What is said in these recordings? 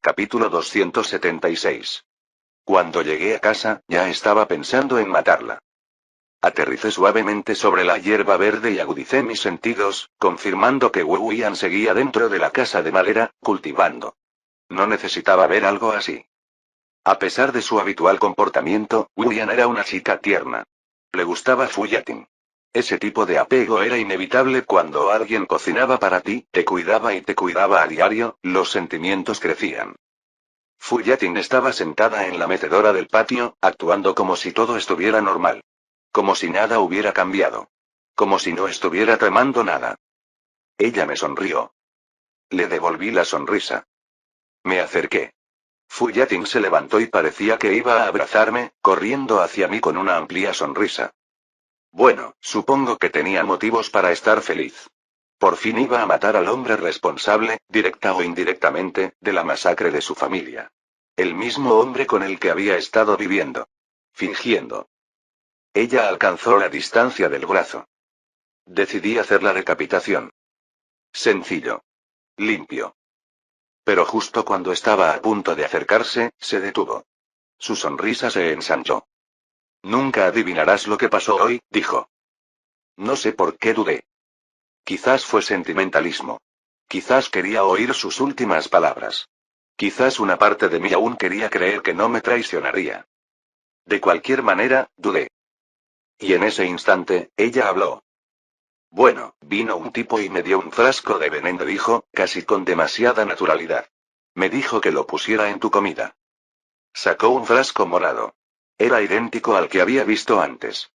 Capítulo 276. Cuando llegué a casa, ya estaba pensando en matarla. Aterricé suavemente sobre la hierba verde y agudicé mis sentidos, confirmando que Wu Yan seguía dentro de la casa de madera, cultivando. No necesitaba ver algo así. A pesar de su habitual comportamiento, Wu Yan era una chica tierna. Le gustaba Fu Yating. Ese tipo de apego era inevitable cuando alguien cocinaba para ti, te cuidaba y te cuidaba a diario, los sentimientos crecían. Fu Yating estaba sentada en la mecedora del patio, actuando como si todo estuviera normal. Como si nada hubiera cambiado. Como si no estuviera tramando nada. Ella me sonrió. Le devolví la sonrisa. Me acerqué. Fu Yating se levantó y parecía que iba a abrazarme, corriendo hacia mí con una amplia sonrisa. Bueno, supongo que tenía motivos para estar feliz. Por fin iba a matar al hombre responsable, directa o indirectamente, de la masacre de su familia. El mismo hombre con el que había estado viviendo. Fingiendo. Ella alcanzó la distancia del brazo. Decidí hacer la decapitación. Sencillo. Limpio. Pero justo cuando estaba a punto de acercarse, se detuvo. Su sonrisa se ensanchó. Nunca adivinarás lo que pasó hoy, dijo. No sé por qué dudé. Quizás fue sentimentalismo. Quizás quería oír sus últimas palabras. Quizás una parte de mí aún quería creer que no me traicionaría. De cualquier manera, dudé. Y en ese instante, ella habló. Bueno, vino un tipo y me dio un frasco de veneno, dijo, casi con demasiada naturalidad. Me dijo que lo pusiera en tu comida. Sacó un frasco morado. Era idéntico al que había visto antes.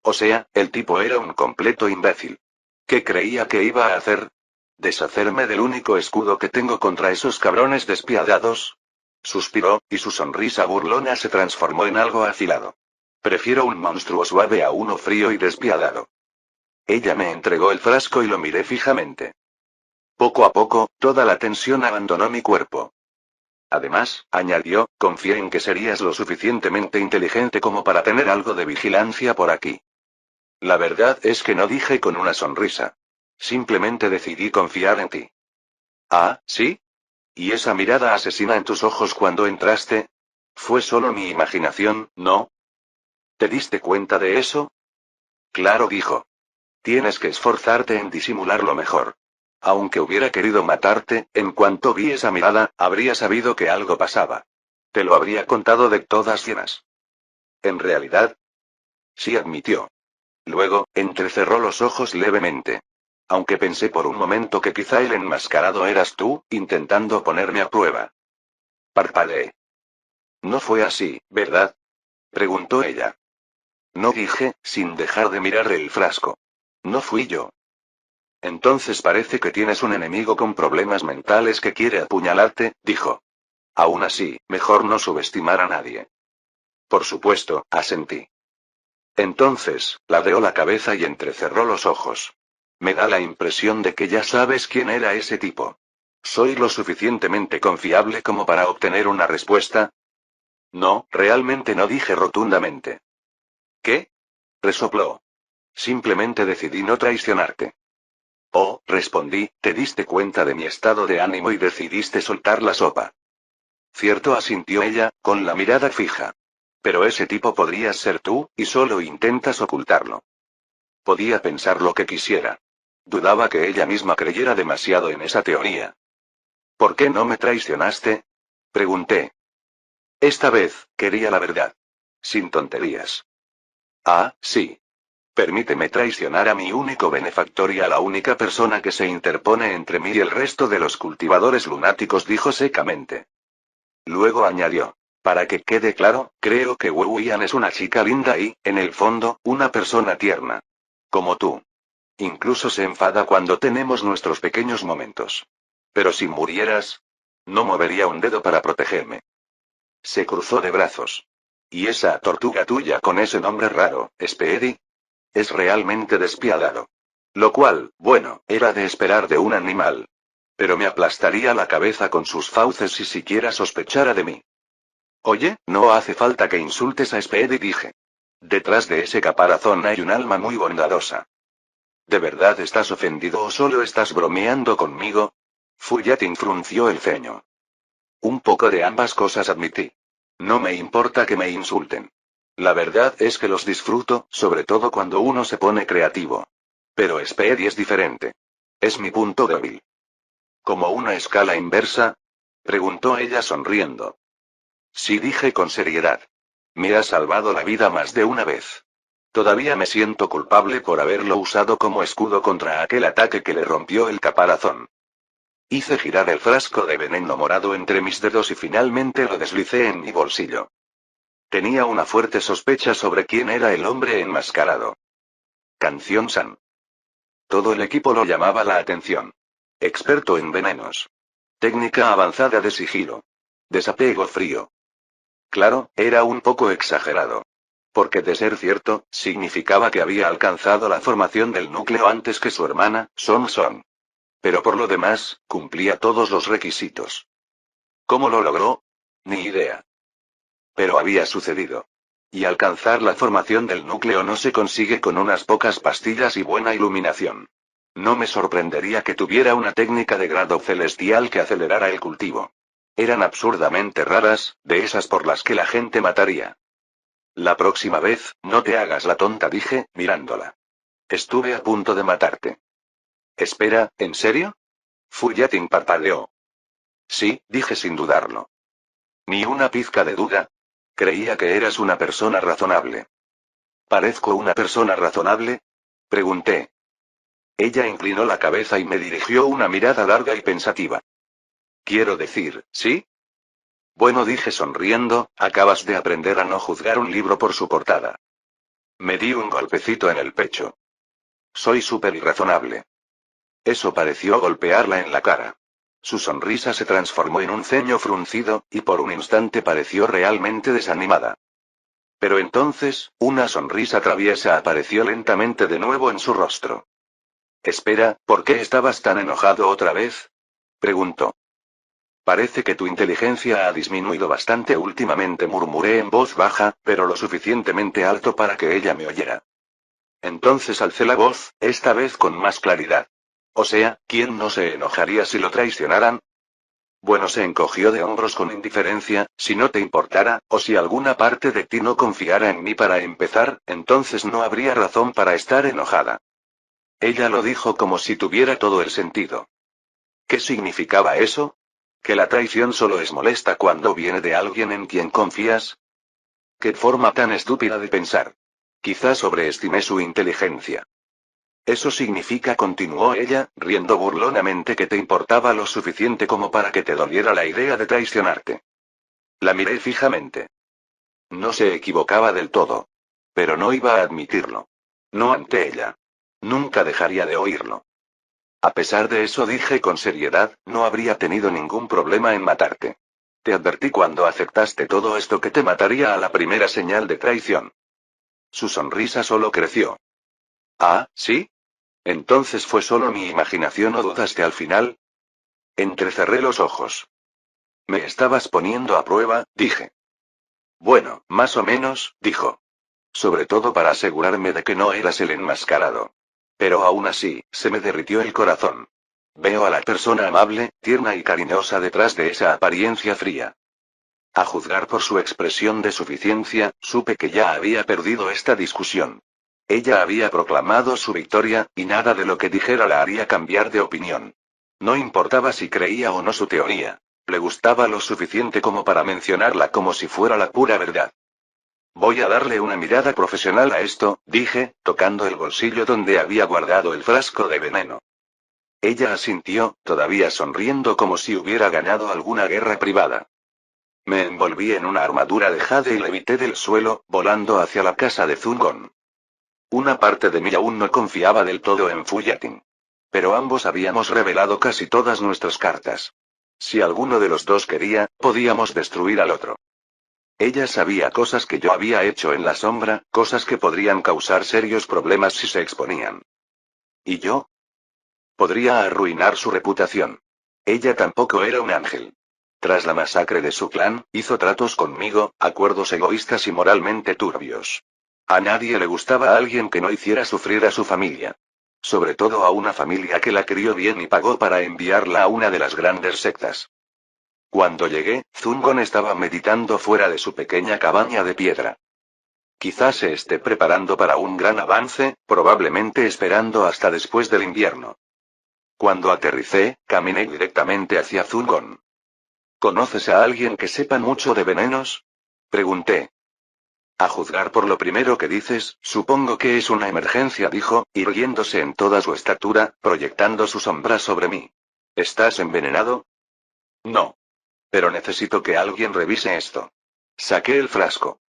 O sea, el tipo era un completo imbécil. ¿Qué creía que iba a hacer? ¿Deshacerme del único escudo que tengo contra esos cabrones despiadados? Suspiró, y su sonrisa burlona se transformó en algo afilado. Prefiero un monstruo suave a uno frío y despiadado. Ella me entregó el frasco y lo miré fijamente. Poco a poco, toda la tensión abandonó mi cuerpo. Además, añadió, confié en que serías lo suficientemente inteligente como para tener algo de vigilancia por aquí. La verdad es que no dije con una sonrisa. Simplemente decidí confiar en ti. Ah, ¿sí? ¿Y esa mirada asesina en tus ojos cuando entraste? Fue solo mi imaginación, ¿no? ¿Te diste cuenta de eso? Claro, dijo. Tienes que esforzarte en disimularlo mejor. Aunque hubiera querido matarte, en cuanto vi esa mirada, habría sabido que algo pasaba. Te lo habría contado de todas llenas. ¿En realidad? Sí, admitió. Luego, entrecerró los ojos levemente. Aunque pensé por un momento que quizá el enmascarado eras tú, intentando ponerme a prueba. Parpadeé. No fue así, ¿verdad? Preguntó ella. No, dije, sin dejar de mirar el frasco. No fui yo. Entonces parece que tienes un enemigo con problemas mentales que quiere apuñalarte, dijo. Aún así, mejor no subestimar a nadie. Por supuesto, asentí. Entonces, ladeó la cabeza y entrecerró los ojos. Me da la impresión de que ya sabes quién era ese tipo. ¿Soy lo suficientemente confiable como para obtener una respuesta? No, realmente no, dije rotundamente. ¿Qué? Resopló. Simplemente decidí no traicionarte. Oh, respondí, te diste cuenta de mi estado de ánimo y decidiste soltar la sopa. Cierto, asintió ella, con la mirada fija. Pero ese tipo podrías ser tú, y solo intentas ocultarlo. Podía pensar lo que quisiera. Dudaba que ella misma creyera demasiado en esa teoría. ¿Por qué no me traicionaste? Pregunté. Esta vez, quería la verdad. Sin tonterías. Ah, sí. Permíteme traicionar a mi único benefactor y a la única persona que se interpone entre mí y el resto de los cultivadores lunáticos, dijo secamente. Luego añadió. Para que quede claro, creo que Wu Yan es una chica linda y, en el fondo, una persona tierna. Como tú. Incluso se enfada cuando tenemos nuestros pequeños momentos. Pero si murieras, no movería un dedo para protegerme. Se cruzó de brazos. ¿Y esa tortuga tuya con ese nombre raro, Speedy? Es realmente despiadado. Lo cual, bueno, era de esperar de un animal. Pero me aplastaría la cabeza con sus fauces si siquiera sospechara de mí. Oye, no hace falta que insultes a Speedy, dije. Detrás de ese caparazón hay un alma muy bondadosa. ¿De verdad estás ofendido o solo estás bromeando conmigo? Fu Yating frunció el ceño. Un poco de ambas cosas, admití. No me importa que me insulten. La verdad es que los disfruto, sobre todo cuando uno se pone creativo. Pero Speedy es diferente. Es mi punto débil. ¿Como una escala inversa? Preguntó ella sonriendo. Sí, dije con seriedad. Me ha salvado la vida más de una vez. Todavía me siento culpable por haberlo usado como escudo contra aquel ataque que le rompió el caparazón. Hice girar el frasco de veneno morado entre mis dedos y finalmente lo deslicé en mi bolsillo. Tenía una fuerte sospecha sobre quién era el hombre enmascarado. Canción San. Todo el equipo lo llamaba la atención. Experto en venenos. Técnica avanzada de sigilo. Desapego frío. Claro, era un poco exagerado. Porque de ser cierto, significaba que había alcanzado la formación del núcleo antes que su hermana, Son Son. Pero por lo demás, cumplía todos los requisitos. ¿Cómo lo logró? Ni idea. Pero había sucedido. Y alcanzar la formación del núcleo no se consigue con unas pocas pastillas y buena iluminación. No me sorprendería que tuviera una técnica de grado celestial que acelerara el cultivo. Eran absurdamente raras, de esas por las que la gente mataría. La próxima vez, no te hagas la tonta, dije, mirándola. Estuve a punto de matarte. Espera, ¿en serio? Fuyatin parpadeó. Sí, dije sin dudarlo. Ni una pizca de duda. Creía que eras una persona razonable. ¿Parezco una persona razonable? Pregunté. Ella inclinó la cabeza y me dirigió una mirada larga y pensativa. Quiero decir, ¿sí? Bueno, dije sonriendo, acabas de aprender a no juzgar un libro por su portada. Me di un golpecito en el pecho. Soy súper irrazonable. Eso pareció golpearla en la cara. Su sonrisa se transformó en un ceño fruncido, y por un instante pareció realmente desanimada. Pero entonces, una sonrisa traviesa apareció lentamente de nuevo en su rostro. Espera, ¿por qué estabas tan enojado otra vez? Preguntó. Parece que tu inteligencia ha disminuido bastante últimamente, murmuré en voz baja, pero lo suficientemente alto para que ella me oyera. Entonces alcé la voz, esta vez con más claridad. O sea, ¿quién no se enojaría si lo traicionaran? Bueno, se encogió de hombros con indiferencia. Si no te importara, o si alguna parte de ti no confiara en mí para empezar, entonces no habría razón para estar enojada. Ella lo dijo como si tuviera todo el sentido. ¿Qué significaba eso? ¿Que la traición solo es molesta cuando viene de alguien en quien confías? ¿Qué forma tan estúpida de pensar? Quizás sobreestimé su inteligencia. Eso significa, continuó ella, riendo burlonamente, que te importaba lo suficiente como para que te doliera la idea de traicionarte. La miré fijamente. No se equivocaba del todo. Pero no iba a admitirlo. No ante ella. Nunca dejaría de oírlo. A pesar de eso, dije con seriedad, no habría tenido ningún problema en matarte. Te advertí cuando aceptaste todo esto que te mataría a la primera señal de traición. Su sonrisa solo creció. Ah, ¿sí? Entonces fue solo mi imaginación o dudaste al final. Entrecerré los ojos. Me estabas poniendo a prueba, dije. Bueno, más o menos, dijo. Sobre todo para asegurarme de que no eras el enmascarado. Pero aún así, se me derritió el corazón. Veo a la persona amable, tierna y cariñosa detrás de esa apariencia fría. A juzgar por su expresión de suficiencia, supe que ya había perdido esta discusión. Ella había proclamado su victoria, y nada de lo que dijera la haría cambiar de opinión. No importaba si creía o no su teoría. Le gustaba lo suficiente como para mencionarla como si fuera la pura verdad. Voy a darle una mirada profesional a esto, dije, tocando el bolsillo donde había guardado el frasco de veneno. Ella asintió, todavía sonriendo como si hubiera ganado alguna guerra privada. Me envolví en una armadura de jade y levité del suelo, volando hacia la casa de Zungon. Una parte de mí aún no confiaba del todo en Fuyatin. Pero ambos habíamos revelado casi todas nuestras cartas. Si alguno de los dos quería, podíamos destruir al otro. Ella sabía cosas que yo había hecho en la sombra, cosas que podrían causar serios problemas si se exponían. ¿Y yo? Podría arruinar su reputación. Ella tampoco era un ángel. Tras la masacre de su clan, hizo tratos conmigo, acuerdos egoístas y moralmente turbios. A nadie le gustaba a alguien que no hiciera sufrir a su familia. Sobre todo a una familia que la crió bien y pagó para enviarla a una de las grandes sectas. Cuando llegué, Zungon estaba meditando fuera de su pequeña cabaña de piedra. Quizás se esté preparando para un gran avance, probablemente esperando hasta después del invierno. Cuando aterricé, caminé directamente hacia Zungon. ¿Conoces a alguien que sepa mucho de venenos? Pregunté. A juzgar por lo primero que dices, supongo que es una emergencia, dijo, irguiéndose en toda su estatura, proyectando su sombra sobre mí. ¿Estás envenenado? No. Pero necesito que alguien revise esto. Saqué el frasco.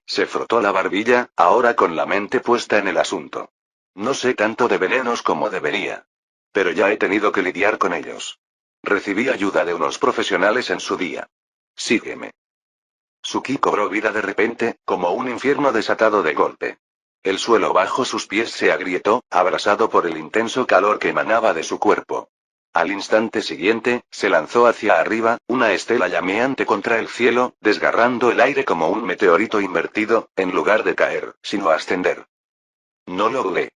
Se frotó la barbilla, ahora con la mente puesta en el asunto. No sé tanto de venenos como debería. Pero ya he tenido que lidiar con ellos. Recibí ayuda de unos profesionales en su día. Sígueme. Su ki cobró vida de repente, como un infierno desatado de golpe. El suelo bajo sus pies se agrietó, abrasado por el intenso calor que emanaba de su cuerpo. Al instante siguiente, se lanzó hacia arriba, una estela llameante contra el cielo, desgarrando el aire como un meteorito invertido, en lugar de caer, sino ascender. No lo dudé.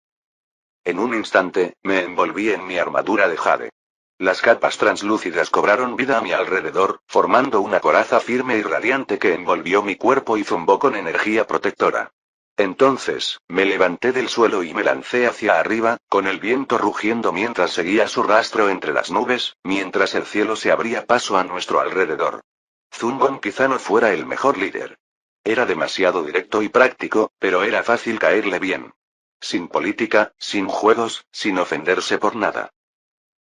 En un instante, me envolví en mi armadura de jade. Las capas translúcidas cobraron vida a mi alrededor, formando una coraza firme y radiante que envolvió mi cuerpo y zumbó con energía protectora. Entonces, me levanté del suelo y me lancé hacia arriba, con el viento rugiendo mientras seguía su rastro entre las nubes, mientras el cielo se abría paso a nuestro alrededor. Zungon quizá no fuera el mejor líder. Era demasiado directo y práctico, pero era fácil caerle bien. Sin política, sin juegos, sin ofenderse por nada.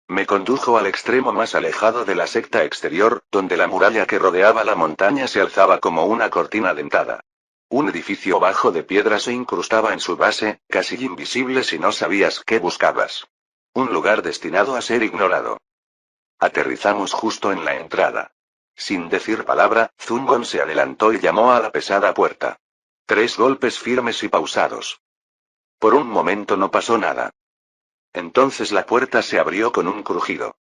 Me condujo al extremo más alejado de la secta exterior, donde la muralla que rodeaba la montaña se alzaba como una cortina dentada. Un edificio bajo de piedra se incrustaba en su base, casi invisible si no sabías qué buscabas. Un lugar destinado a ser ignorado. Aterrizamos justo en la entrada. Sin decir palabra, Zungon se adelantó y llamó a la pesada puerta. 3 golpes firmes y pausados. Por un momento no pasó nada. Entonces la puerta se abrió con un crujido.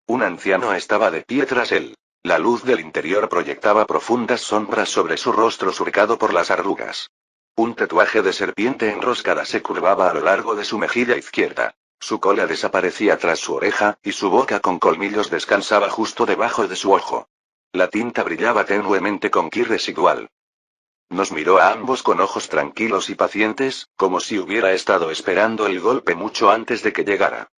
Un anciano estaba de pie tras él. La luz del interior proyectaba profundas sombras sobre su rostro surcado por las arrugas. Un tatuaje de serpiente enroscada se curvaba a lo largo de su mejilla izquierda. Su cola desaparecía tras su oreja, y su boca con colmillos descansaba justo debajo de su ojo. La tinta brillaba tenuemente con ki residual. Nos miró a ambos con ojos tranquilos y pacientes, como si hubiera estado esperando el golpe mucho antes de que llegara.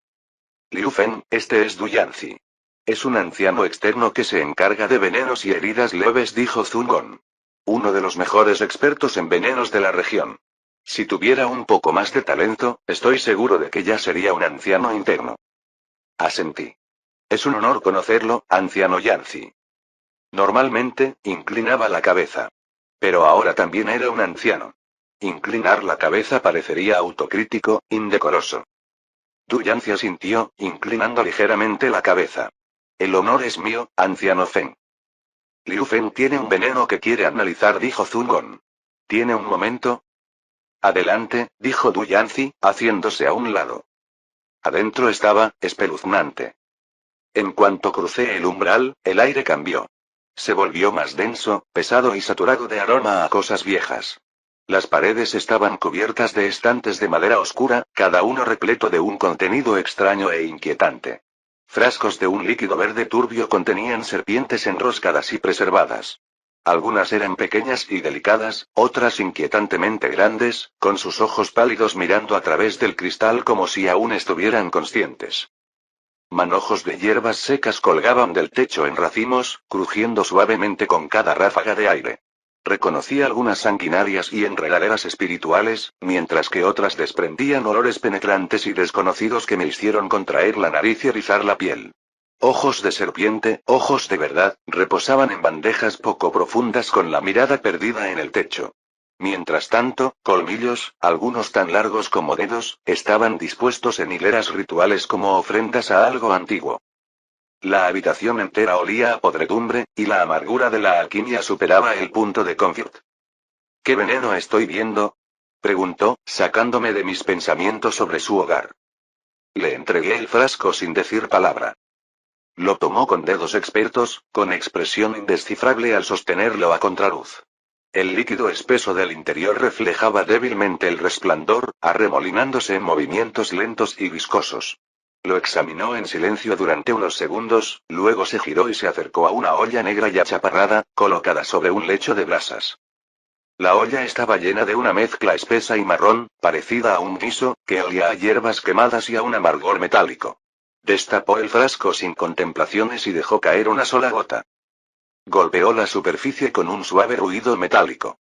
Liu Feng, este es Du Yanzi. Es un anciano externo que se encarga de venenos y heridas leves, dijo Zungon. Uno de los mejores expertos en venenos de la región. Si tuviera un poco más de talento, estoy seguro de que ya sería un anciano interno. Asentí. Es un honor conocerlo, anciano Yanzi. Normalmente, inclinaba la cabeza. Pero ahora también era un anciano. Inclinar la cabeza parecería autocrítico, indecoroso. Du Yanzi asintió, inclinando ligeramente la cabeza. El honor es mío, anciano Feng. Liu Feng tiene un veneno que quiere analizar, dijo Zungon. ¿Tiene un momento? Adelante, dijo Du Yanzi, haciéndose a un lado. Adentro estaba, espeluznante. En cuanto crucé el umbral, el aire cambió. Se volvió más denso, pesado y saturado de aroma a cosas viejas. Las paredes estaban cubiertas de estantes de madera oscura, cada uno repleto de un contenido extraño e inquietante. Frascos de un líquido verde turbio contenían serpientes enroscadas y preservadas. Algunas eran pequeñas y delicadas, otras inquietantemente grandes, con sus ojos pálidos mirando a través del cristal como si aún estuvieran conscientes. Manojos de hierbas secas colgaban del techo en racimos, crujiendo suavemente con cada ráfaga de aire. Reconocí algunas sanguinarias y enredaderas espirituales, mientras que otras desprendían olores penetrantes y desconocidos que me hicieron contraer la nariz y erizar la piel. Ojos de serpiente, ojos de verdad, reposaban en bandejas poco profundas con la mirada perdida en el techo. Mientras tanto, colmillos, algunos tan largos como dedos, estaban dispuestos en hileras rituales como ofrendas a algo antiguo. La habitación entera olía a podredumbre, y la amargura de la alquimia superaba el punto de confort. ¿Qué veneno estoy viendo? Preguntó, sacándome de mis pensamientos sobre su hogar. Le entregué el frasco sin decir palabra. Lo tomó con dedos expertos, con expresión indescifrable al sostenerlo a contraluz. El líquido espeso del interior reflejaba débilmente el resplandor, arremolinándose en movimientos lentos y viscosos. Lo examinó en silencio durante unos segundos, luego se giró y se acercó a una olla negra y achaparrada, colocada sobre un lecho de brasas. La olla estaba llena de una mezcla espesa y marrón, parecida a un guiso, que olía a hierbas quemadas y a un amargor metálico. Destapó el frasco sin contemplaciones y dejó caer una sola gota. Golpeó la superficie con un suave ruido metálico.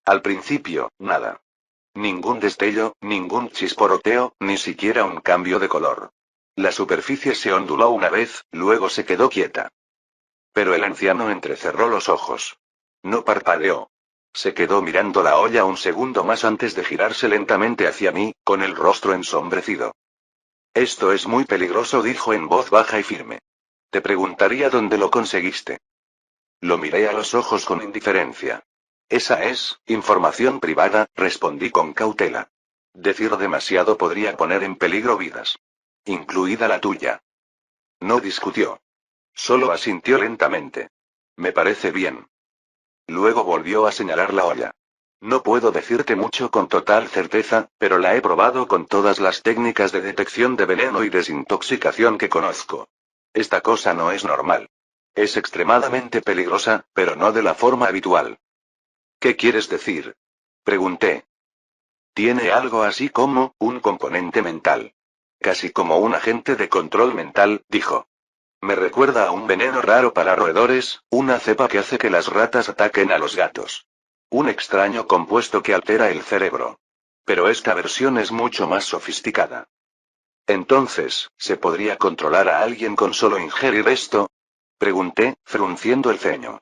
Al principio, nada. Ningún destello, ningún chisporroteo, ni siquiera un cambio de color. La superficie se onduló una vez, luego se quedó quieta. Pero el anciano entrecerró los ojos. No parpadeó. Se quedó mirando la olla un segundo más antes de girarse lentamente hacia mí, con el rostro ensombrecido. Esto es muy peligroso, dijo en voz baja y firme. Te preguntaría dónde lo conseguiste. Lo miré a los ojos con indiferencia. Esa es información privada, respondí con cautela. Decir demasiado podría poner en peligro vidas. Incluida la tuya. No discutió. Solo asintió lentamente. Me parece bien. Luego volvió a señalar la olla. No puedo decirte mucho con total certeza, pero la he probado con todas las técnicas de detección de veneno y desintoxicación que conozco. Esta cosa no es normal. Es extremadamente peligrosa, pero no de la forma habitual. ¿Qué quieres decir? Pregunté. Tiene algo así como un componente mental. Casi como un agente de control mental, dijo. Me recuerda a un veneno raro para roedores, una cepa que hace que las ratas ataquen a los gatos. Un extraño compuesto que altera el cerebro. Pero esta versión es mucho más sofisticada. Entonces, ¿se podría controlar a alguien con solo ingerir esto? Pregunté, frunciendo el ceño.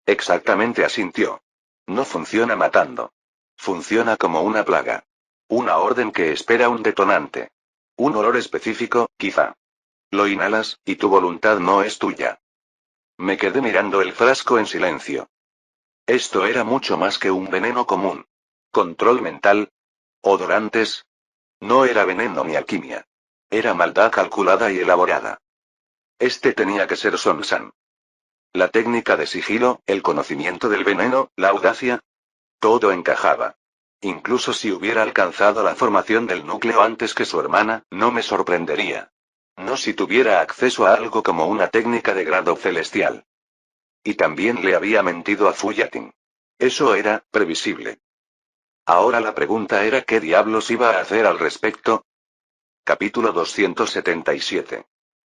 Exactamente, asintió. No funciona matando. Funciona como una plaga. Una orden que espera un detonante. Un olor específico, quizá. Lo inhalas, y tu voluntad no es tuya. Me quedé mirando el frasco en silencio. Esto era mucho más que un veneno común. Control mental. Odorantes. No era veneno ni alquimia. Era maldad calculada y elaborada. Este tenía que ser Sonsan. La técnica de sigilo, el conocimiento del veneno, la audacia. Todo encajaba. Incluso si hubiera alcanzado la formación del núcleo antes que su hermana, no me sorprendería. No si tuviera acceso a algo como una técnica de grado celestial. Y también le había mentido a Fuyatin. Eso era previsible. Ahora la pregunta era ¿qué diablos iba a hacer al respecto? Capítulo 277.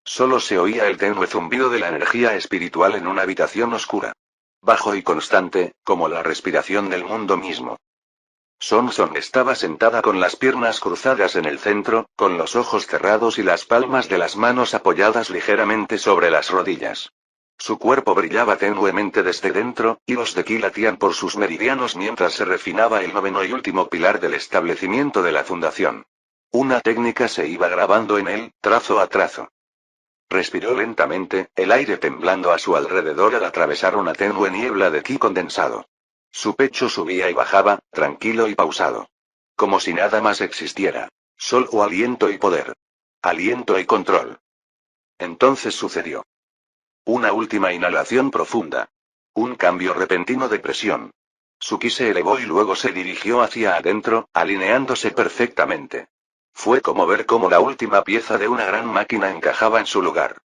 Solo se oía el tenue zumbido de la energía espiritual en una habitación oscura. Bajo y constante, como la respiración del mundo mismo. Sonson estaba sentada con las piernas cruzadas en el centro, con los ojos cerrados y las palmas de las manos apoyadas ligeramente sobre las rodillas. Su cuerpo brillaba tenuemente desde dentro, y los de ki latían por sus meridianos mientras se refinaba el noveno y último pilar del establecimiento de la fundación. Una técnica se iba grabando en él, trazo a trazo. Respiró lentamente, el aire temblando a su alrededor al atravesar una tenue niebla de ki condensado. Su pecho subía y bajaba, tranquilo y pausado. Como si nada más existiera. Solo aliento y poder. Aliento y control. Entonces sucedió. Una última inhalación profunda. Un cambio repentino de presión. Su ki se elevó y luego se dirigió hacia adentro, alineándose perfectamente. Fue como ver cómo la última pieza de una gran máquina encajaba en su lugar.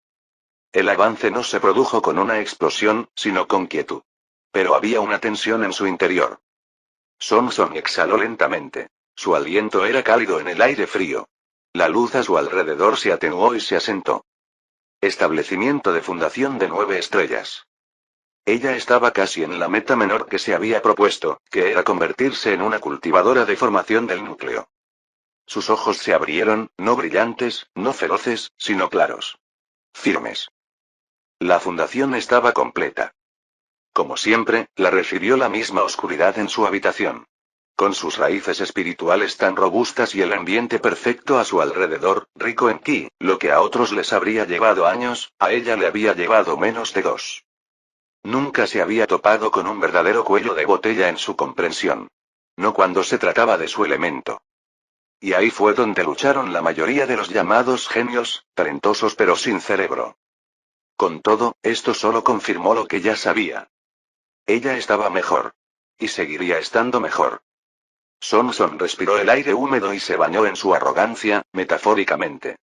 El avance no se produjo con una explosión, sino con quietud. Pero había una tensión en su interior. Sonson exhaló lentamente. Su aliento era cálido en el aire frío. La luz a su alrededor se atenuó y se asentó. Establecimiento de fundación de 9 estrellas. Ella estaba casi en la meta menor que se había propuesto, que era convertirse en una cultivadora de formación del núcleo. Sus ojos se abrieron, no brillantes, no feroces, sino claros. Firmes. La fundación estaba completa. Como siempre, la recibió la misma oscuridad en su habitación. Con sus raíces espirituales tan robustas y el ambiente perfecto a su alrededor, rico en ki, lo que a otros les habría llevado años, a ella le había llevado menos de 2. Nunca se había topado con un verdadero cuello de botella en su comprensión. No cuando se trataba de su elemento. Y ahí fue donde lucharon la mayoría de los llamados genios, talentosos pero sin cerebro. Con todo, esto solo confirmó lo que ya sabía. Ella estaba mejor. Y seguiría estando mejor. Sonson respiró el aire húmedo y se bañó en su arrogancia, metafóricamente.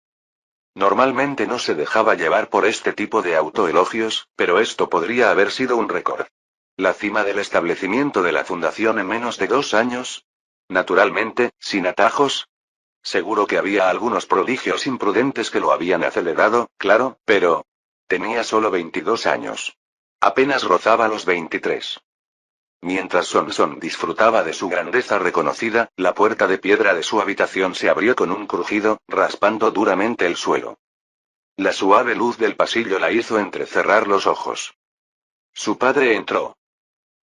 Normalmente no se dejaba llevar por este tipo de autoelogios, pero esto podría haber sido un récord. La cima del establecimiento de la fundación en menos de 2 años. Naturalmente, sin atajos. Seguro que había algunos prodigios imprudentes que lo habían acelerado, claro, pero... tenía solo 22 años. Apenas rozaba los 23. Mientras Sonson disfrutaba de su grandeza reconocida, la puerta de piedra de su habitación se abrió con un crujido, raspando duramente el suelo. La suave luz del pasillo la hizo entrecerrar los ojos. Su padre entró.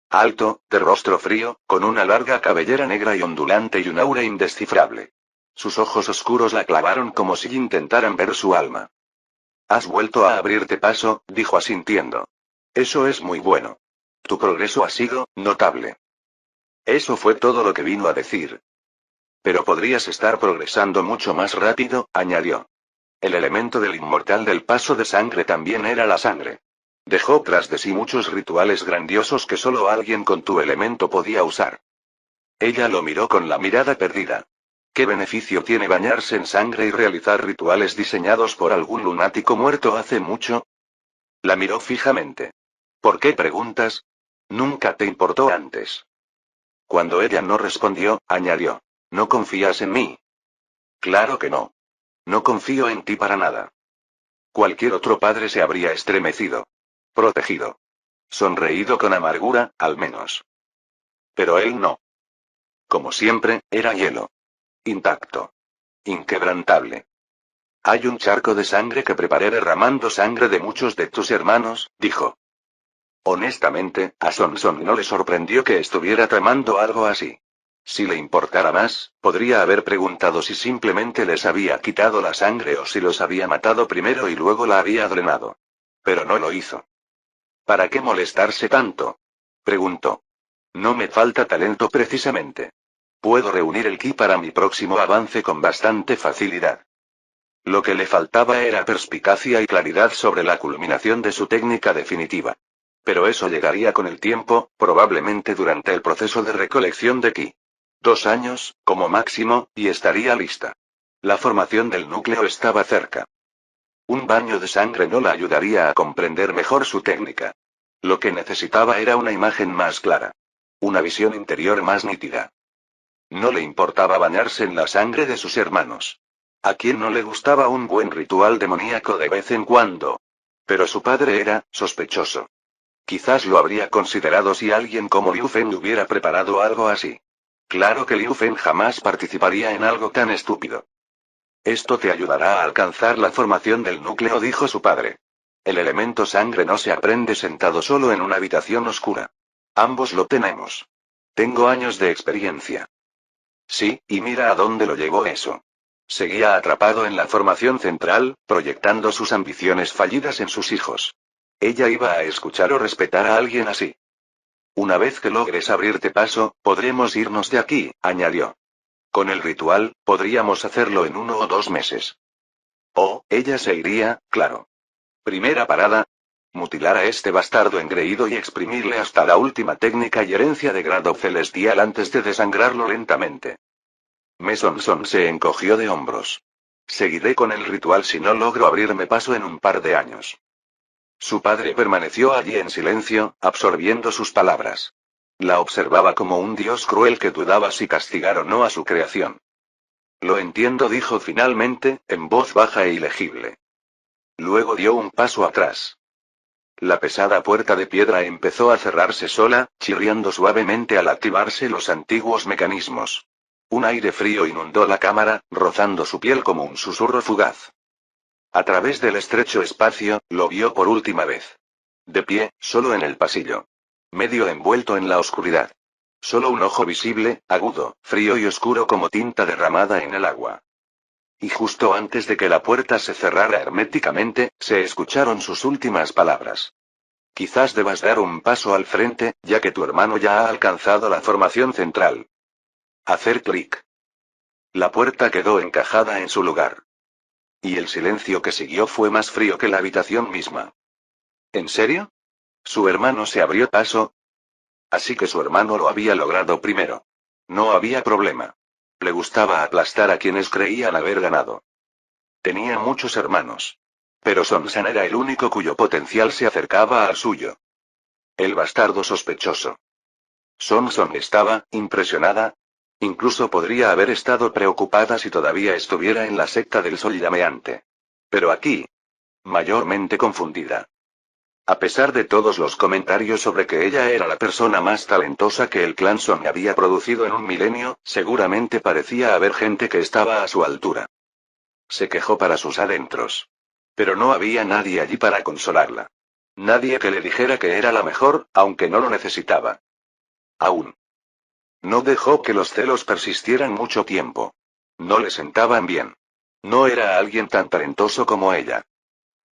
Alto, de rostro frío, con una larga cabellera negra y ondulante y un aura indescifrable. Sus ojos oscuros la clavaron como si intentaran ver su alma. «Has vuelto a abrirte paso», dijo asintiendo. «Eso es muy bueno. Tu progreso ha sido notable». Eso fue todo lo que vino a decir. «Pero podrías estar progresando mucho más rápido», añadió. El elemento del inmortal del paso de sangre también era la sangre. Dejó tras de sí muchos rituales grandiosos que solo alguien con tu elemento podía usar. Ella lo miró con la mirada perdida. ¿Qué beneficio tiene bañarse en sangre y realizar rituales diseñados por algún lunático muerto hace mucho? La miró fijamente. ¿Por qué preguntas? Nunca te importó antes. Cuando ella no respondió, añadió. ¿No confías en mí? Claro que no. No confío en ti para nada. Cualquier otro padre se habría estremecido. Protegido. Sonreído con amargura, al menos. Pero él no. Como siempre, era hielo. Intacto. Inquebrantable. Hay un charco de sangre que preparé derramando sangre de muchos de tus hermanos, dijo. Honestamente, a Sonson no le sorprendió que estuviera tramando algo así. Si le importara más, podría haber preguntado si simplemente les había quitado la sangre o si los había matado primero y luego la había drenado. Pero no lo hizo. ¿Para qué molestarse tanto? Preguntó. No me falta talento precisamente. Puedo reunir el ki para mi próximo avance con bastante facilidad. Lo que le faltaba era perspicacia y claridad sobre la culminación de su técnica definitiva. Pero eso llegaría con el tiempo, probablemente durante el proceso de recolección de ki. 2 años, como máximo, y estaría lista. La formación del núcleo estaba cerca. Un baño de sangre no la ayudaría a comprender mejor su técnica. Lo que necesitaba era una imagen más clara. Una visión interior más nítida. No le importaba bañarse en la sangre de sus hermanos. ¿A quién no le gustaba un buen ritual demoníaco de vez en cuando? Pero su padre era sospechoso. Quizás lo habría considerado si alguien como Liu Feng hubiera preparado algo así. Claro que Liu Feng jamás participaría en algo tan estúpido. Esto te ayudará a alcanzar la formación del núcleo, dijo su padre. El elemento sangre no se aprende sentado solo en una habitación oscura. Ambos lo tenemos. Tengo años de experiencia. Sí, y mira a dónde lo llevó eso. Seguía atrapado en la formación central, proyectando sus ambiciones fallidas en sus hijos. Ella iba a escuchar o respetar a alguien así. Una vez que logres abrirte paso, podremos irnos de aquí, añadió. Con el ritual, podríamos hacerlo en 1 o 2 meses. Oh, ella se iría, claro. Primera parada. Mutilar a este bastardo engreído y exprimirle hasta la última técnica y herencia de grado celestial antes de desangrarlo lentamente. Mesonson se encogió de hombros. Seguiré con el ritual si no logro abrirme paso en un par de años. Su padre permaneció allí en silencio, absorbiendo sus palabras. La observaba como un dios cruel que dudaba si castigar o no a su creación. Lo entiendo, dijo finalmente, en voz baja e ilegible. Luego dio un paso atrás. La pesada puerta de piedra empezó a cerrarse sola, chirriando suavemente al activarse los antiguos mecanismos. Un aire frío inundó la cámara, rozando su piel como un susurro fugaz. A través del estrecho espacio, lo vio por última vez. De pie, solo en el pasillo. Medio envuelto en la oscuridad. Solo un ojo visible, agudo, frío y oscuro como tinta derramada en el agua. Y justo antes de que la puerta se cerrara herméticamente, se escucharon sus últimas palabras. Quizás debas dar un paso al frente, ya que tu hermano ya ha alcanzado la formación central. Hacer clic. La puerta quedó encajada en su lugar. Y el silencio que siguió fue más frío que la habitación misma. ¿En serio? ¿Su hermano se abrió paso? Así que su hermano lo había logrado primero. No había problema. Le gustaba aplastar a quienes creían haber ganado. Tenía muchos hermanos. Pero Son-san era el único cuyo potencial se acercaba al suyo. El bastardo sospechoso. Son estaba impresionada. Incluso podría haber estado preocupada si todavía estuviera en la secta del sol llameante. Pero aquí, mayormente confundida. A pesar de todos los comentarios sobre que ella era la persona más talentosa que el clan Son había producido en un milenio, seguramente parecía haber gente que estaba a su altura. Se quejó para sus adentros. Pero no había nadie allí para consolarla. Nadie que le dijera que era la mejor, aunque no lo necesitaba. Aún. No dejó que los celos persistieran mucho tiempo. No le sentaban bien. No era alguien tan talentoso como ella.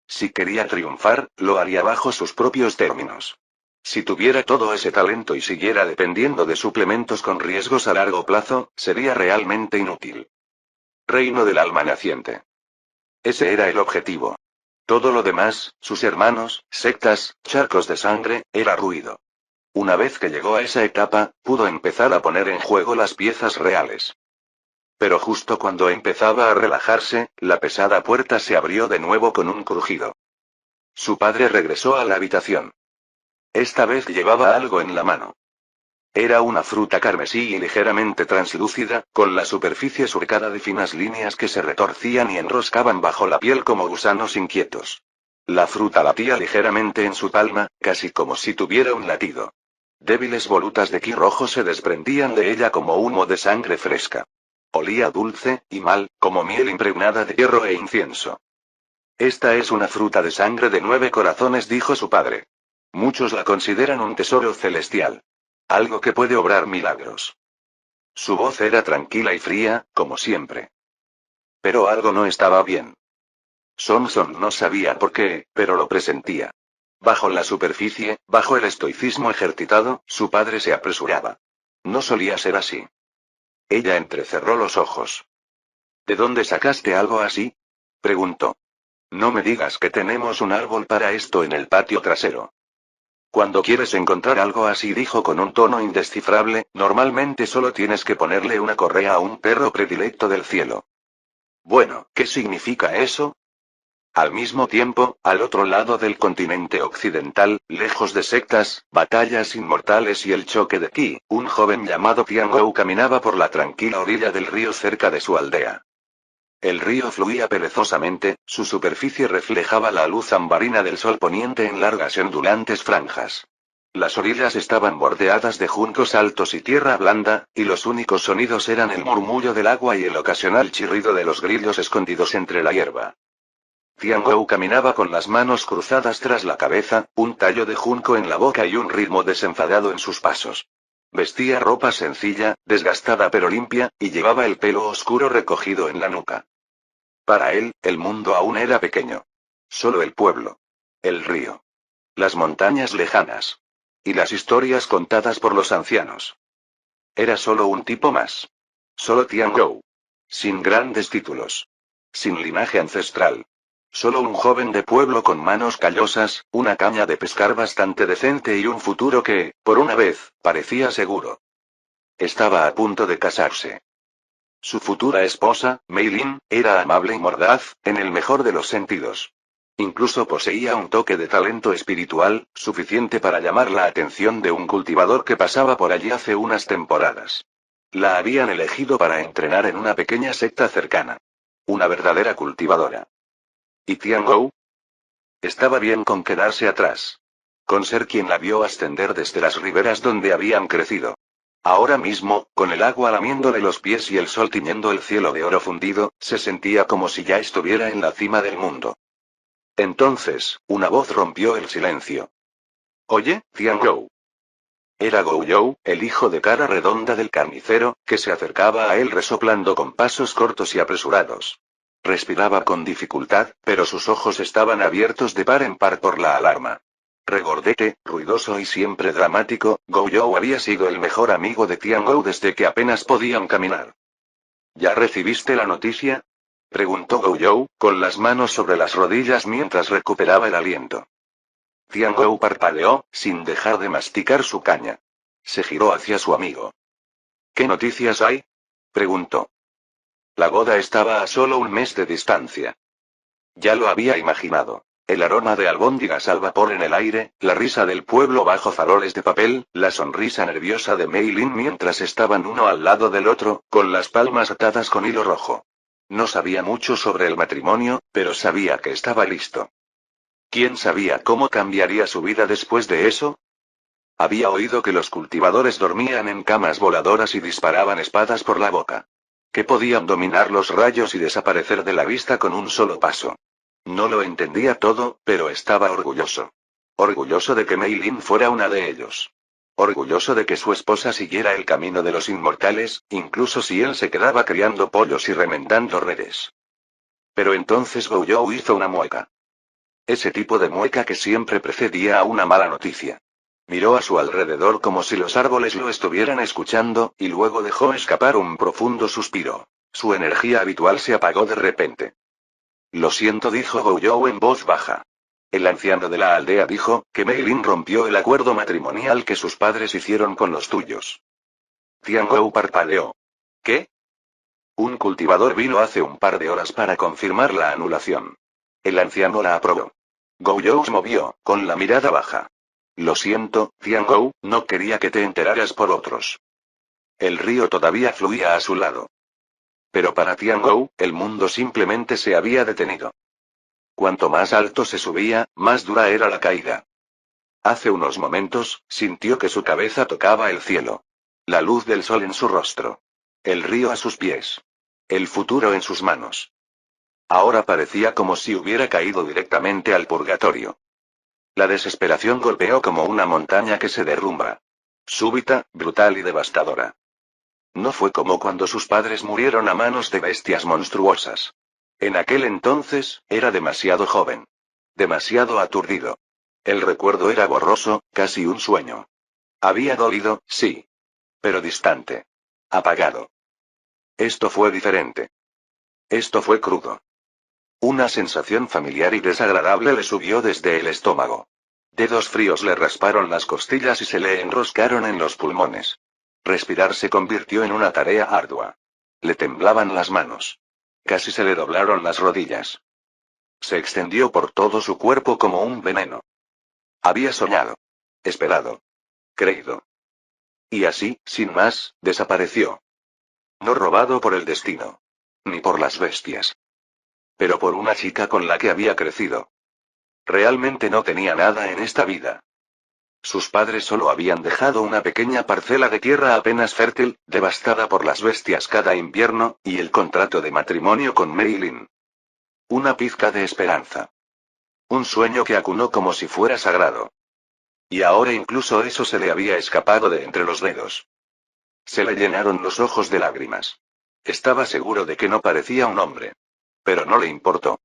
Si quería triunfar, lo haría bajo sus propios términos. Si tuviera todo ese talento y siguiera dependiendo de suplementos con riesgos a largo plazo, sería realmente inútil. Reino del alma naciente. Ese era el objetivo. Todo lo demás, sus hermanos, sectas, charcos de sangre, era ruido. Una vez que llegó a esa etapa, pudo empezar a poner en juego las piezas reales. Pero justo cuando empezaba a relajarse, la pesada puerta se abrió de nuevo con un crujido. Su padre regresó a la habitación. Esta vez llevaba algo en la mano. Era una fruta carmesí y ligeramente translúcida, con la superficie surcada de finas líneas que se retorcían y enroscaban bajo la piel como gusanos inquietos. La fruta latía ligeramente en su palma, casi como si tuviera un latido. Débiles volutas de ki rojo se desprendían de ella como humo de sangre fresca. Olía dulce, y mal, como miel impregnada de hierro e incienso. Esta es una fruta de sangre de 9 corazones, dijo su padre. Muchos la consideran un tesoro celestial. Algo que puede obrar milagros. Su voz era tranquila y fría, como siempre. Pero algo no estaba bien. Son no sabía por qué, pero lo presentía. Bajo la superficie, bajo el estoicismo ejercitado, su padre se apresuraba. No solía ser así. Ella entrecerró los ojos. ¿De dónde sacaste algo así? Preguntó. No me digas que tenemos un árbol para esto en el patio trasero. Cuando quieres encontrar algo así, dijo con un tono indescifrable, normalmente solo tienes que ponerle una correa a un perro predilecto del cielo. Bueno, ¿qué significa eso? Al mismo tiempo, al otro lado del continente occidental, lejos de sectas, batallas inmortales y el choque de ki, un joven llamado Tiangou caminaba por la tranquila orilla del río cerca de su aldea. El río fluía perezosamente, su superficie reflejaba la luz ambarina del sol poniente en largas y ondulantes franjas. Las orillas estaban bordeadas de juncos altos y tierra blanda, y los únicos sonidos eran el murmullo del agua y el ocasional chirrido de los grillos escondidos entre la hierba. Tiangou caminaba con las manos cruzadas tras la cabeza, un tallo de junco en la boca y un ritmo desenfadado en sus pasos. Vestía ropa sencilla, desgastada pero limpia, y llevaba el pelo oscuro recogido en la nuca. Para él, el mundo aún era pequeño. Solo el pueblo. El río. Las montañas lejanas. Y las historias contadas por los ancianos. Era solo un tipo más. Solo Tiangou. Sin grandes títulos. Sin linaje ancestral. Solo un joven de pueblo con manos callosas, una caña de pescar bastante decente y un futuro que, por una vez, parecía seguro. Estaba a punto de casarse. Su futura esposa, Mei Lin, era amable y mordaz, en el mejor de los sentidos. Incluso poseía un toque de talento espiritual, suficiente para llamar la atención de un cultivador que pasaba por allí hace unas temporadas. La habían elegido para entrenar en una pequeña secta cercana. Una verdadera cultivadora. ¿Y Tiangou? Estaba bien con quedarse atrás. Con ser quien la vio ascender desde las riberas donde habían crecido. Ahora mismo, con el agua lamiéndole los pies y el sol tiñendo el cielo de oro fundido, se sentía como si ya estuviera en la cima del mundo. Entonces, una voz rompió el silencio. Oye, Tiangou. Era Gouyou, el hijo de cara redonda del carnicero, que se acercaba a él resoplando con pasos cortos y apresurados. Respiraba con dificultad, pero sus ojos estaban abiertos de par en par por la alarma. Regordete, ruidoso y siempre dramático, Gouyou había sido el mejor amigo de Tiangou desde que apenas podían caminar. ¿Ya recibiste la noticia? Preguntó Gouyou, con las manos sobre las rodillas mientras recuperaba el aliento. Tiangou parpadeó, sin dejar de masticar su caña. Se giró hacia su amigo. ¿Qué noticias hay? Preguntó. La boda estaba a solo un mes de distancia. Ya lo había imaginado. El aroma de albóndigas al vapor en el aire, la risa del pueblo bajo faroles de papel, la sonrisa nerviosa de Mei Lin mientras estaban uno al lado del otro, con las palmas atadas con hilo rojo. No sabía mucho sobre el matrimonio, pero sabía que estaba listo. ¿Quién sabía cómo cambiaría su vida después de eso? Había oído que los cultivadores dormían en camas voladoras y disparaban espadas por la boca. Que podían dominar los rayos y desaparecer de la vista con un solo paso. No lo entendía todo, pero estaba orgulloso. Orgulloso de que Mei Lin fuera una de ellos. Orgulloso de que su esposa siguiera el camino de los inmortales, incluso si él se quedaba criando pollos y remendando redes. Pero entonces Gouyou hizo una mueca. Ese tipo de mueca que siempre precedía a una mala noticia. Miró a su alrededor como si los árboles lo estuvieran escuchando, y luego dejó escapar un profundo suspiro. Su energía habitual se apagó de repente. Lo siento, dijo Gouyou en voz baja. El anciano de la aldea dijo que Mei Lin rompió el acuerdo matrimonial que sus padres hicieron con los tuyos. Tiangou parpadeó. ¿Qué? Un cultivador vino hace un par de horas para confirmar la anulación. El anciano la aprobó. Gouyou se movió, con la mirada baja. Lo siento, Tiangou, no quería que te enteraras por otros. El río todavía fluía a su lado. Pero para Tiangou, el mundo simplemente se había detenido. Cuanto más alto se subía, más dura era la caída. Hace unos momentos, sintió que su cabeza tocaba el cielo. La luz del sol en su rostro. El río a sus pies. El futuro en sus manos. Ahora parecía como si hubiera caído directamente al purgatorio. La desesperación golpeó como una montaña que se derrumba. Súbita, brutal y devastadora. No fue como cuando sus padres murieron a manos de bestias monstruosas. En aquel entonces, era demasiado joven. Demasiado aturdido. El recuerdo era borroso, casi un sueño. Había dolido, sí. Pero distante. Apagado. Esto fue diferente. Esto fue crudo. Una sensación familiar y desagradable le subió desde el estómago. Dedos fríos le rasparon las costillas y se le enroscaron en los pulmones. Respirar se convirtió en una tarea ardua. Le temblaban las manos. Casi se le doblaron las rodillas. Se extendió por todo su cuerpo como un veneno. Había soñado. Esperado. Creído. Y así, sin más, desapareció. No robado por el destino. Ni por las bestias. Pero por una chica con la que había crecido. Realmente no tenía nada en esta vida. Sus padres solo habían dejado una pequeña parcela de tierra apenas fértil, devastada por las bestias cada invierno, y el contrato de matrimonio con Mei Lin. Una pizca de esperanza. Un sueño que acunó como si fuera sagrado. Y ahora incluso eso se le había escapado de entre los dedos. Se le llenaron los ojos de lágrimas. Estaba seguro de que no parecía un hombre. Pero no le importó.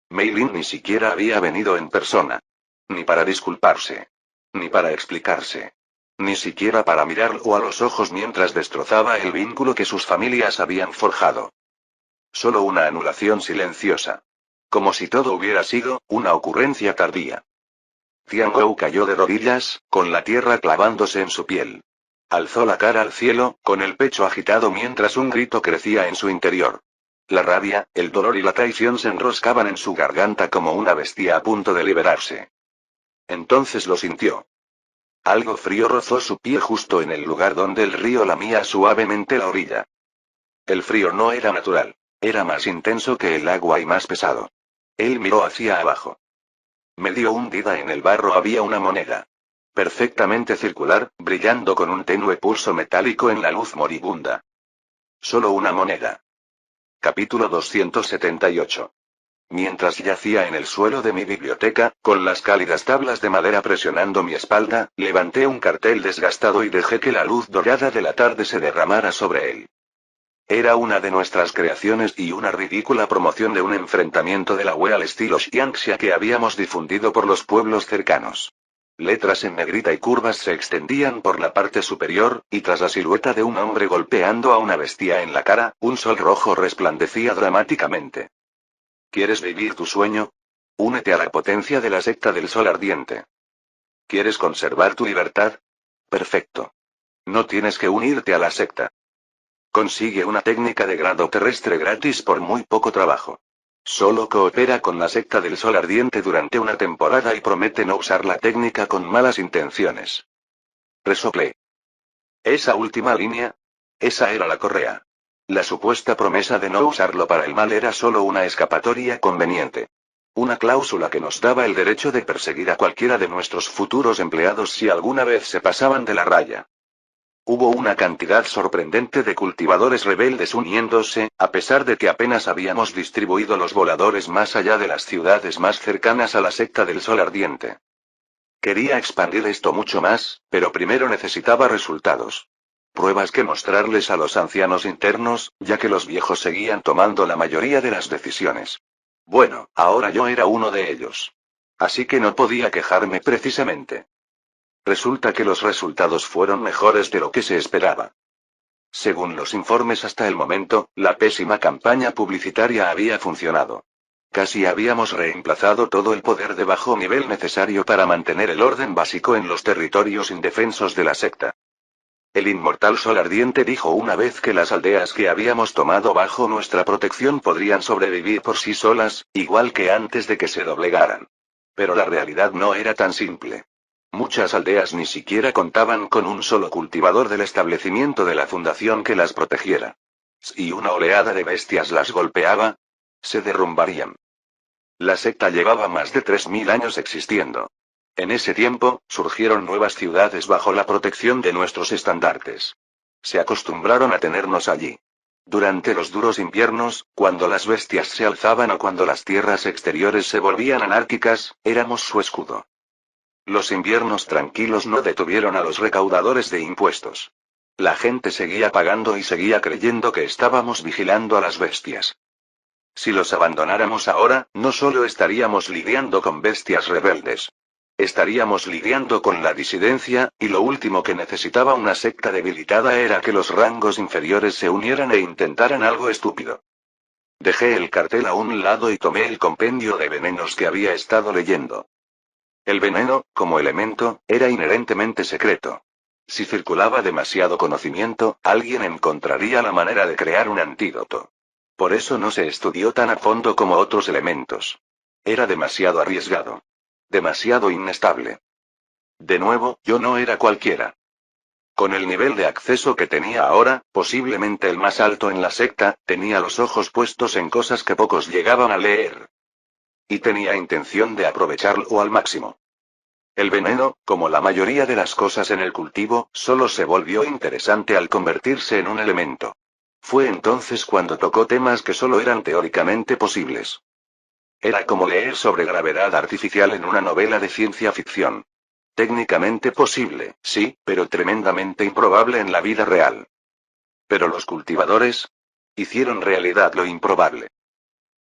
Mei Lin ni siquiera había venido en persona. Ni para disculparse. Ni para explicarse. Ni siquiera para mirarlo a los ojos mientras destrozaba el vínculo que sus familias habían forjado. Solo una anulación silenciosa. Como si todo hubiera sido una ocurrencia tardía. Tiangou cayó de rodillas, con la tierra clavándose en su piel. Alzó la cara al cielo, con el pecho agitado mientras un grito crecía en su interior. La rabia, el dolor y la traición se enroscaban en su garganta como una bestia a punto de liberarse. Entonces lo sintió. Algo frío rozó su pie justo en el lugar donde el río lamía suavemente la orilla. El frío no era natural. Era más intenso que el agua y más pesado. Él miró hacia abajo. Medio hundida en el barro había una moneda. Perfectamente circular, brillando con un tenue pulso metálico en la luz moribunda. Solo una moneda. Capítulo 278. Mientras yacía en el suelo de mi biblioteca, con las cálidas tablas de madera presionando mi espalda, levanté un cartel desgastado y dejé que la luz dorada de la tarde se derramara sobre él. Era una de nuestras creaciones y una ridícula promoción de un enfrentamiento de la wea al estilo Xianxia que habíamos difundido por los pueblos cercanos. Letras en negrita y curvas se extendían por la parte superior, y tras la silueta de un hombre golpeando a una bestia en la cara, un sol rojo resplandecía dramáticamente. ¿Quieres vivir tu sueño? Únete a la potencia de la secta del sol ardiente. ¿Quieres conservar tu libertad? Perfecto. No tienes que unirte a la secta. Consigue una técnica de grado terrestre gratis por muy poco trabajo. Solo coopera con la secta del Sol Ardiente durante una temporada y promete no usar la técnica con malas intenciones. Resoplé. Esa última línea. Esa era la correa. La supuesta promesa de no usarlo para el mal era solo una escapatoria conveniente. Una cláusula que nos daba el derecho de perseguir a cualquiera de nuestros futuros empleados si alguna vez se pasaban de la raya. Hubo una cantidad sorprendente de cultivadores rebeldes uniéndose, a pesar de que apenas habíamos distribuido los voladores más allá de las ciudades más cercanas a la secta del Sol Ardiente. Quería expandir esto mucho más, pero primero necesitaba resultados. Pruebas que mostrarles a los ancianos internos, ya que los viejos seguían tomando la mayoría de las decisiones. Bueno, ahora yo era uno de ellos. Así que no podía quejarme precisamente. Resulta que los resultados fueron mejores de lo que se esperaba. Según los informes hasta el momento, la pésima campaña publicitaria había funcionado. Casi habíamos reemplazado todo el poder de bajo nivel necesario para mantener el orden básico en los territorios indefensos de la secta. El inmortal Sol Ardiente dijo una vez que las aldeas que habíamos tomado bajo nuestra protección podrían sobrevivir por sí solas, igual que antes de que se doblegaran. Pero la realidad no era tan simple. Muchas aldeas ni siquiera contaban con un solo cultivador del establecimiento de la fundación que las protegiera. Si una oleada de bestias las golpeaba, se derrumbarían. La secta llevaba más de 3000 años existiendo. En ese tiempo, surgieron nuevas ciudades bajo la protección de nuestros estandartes. Se acostumbraron a tenernos allí. Durante los duros inviernos, cuando las bestias se alzaban o cuando las tierras exteriores se volvían anárquicas, éramos su escudo. Los inviernos tranquilos no detuvieron a los recaudadores de impuestos. La gente seguía pagando y seguía creyendo que estábamos vigilando a las bestias. Si los abandonáramos ahora, no solo estaríamos lidiando con bestias rebeldes. Estaríamos lidiando con la disidencia, y lo último que necesitaba una secta debilitada era que los rangos inferiores se unieran e intentaran algo estúpido. Dejé el cartel a un lado y tomé el compendio de venenos que había estado leyendo. El veneno, como elemento, era inherentemente secreto. Si circulaba demasiado conocimiento, alguien encontraría la manera de crear un antídoto. Por eso no se estudió tan a fondo como otros elementos. Era demasiado arriesgado. Demasiado inestable. De nuevo, yo no era cualquiera. Con el nivel de acceso que tenía ahora, posiblemente el más alto en la secta, tenía los ojos puestos en cosas que pocos llegaban a leer. Y tenía intención de aprovecharlo al máximo. El veneno, como la mayoría de las cosas en el cultivo, solo se volvió interesante al convertirse en un elemento. Fue entonces cuando tocó temas que solo eran teóricamente posibles. Era como leer sobre gravedad artificial en una novela de ciencia ficción. Técnicamente posible, sí, pero tremendamente improbable en la vida real. Pero los cultivadores hicieron realidad lo improbable.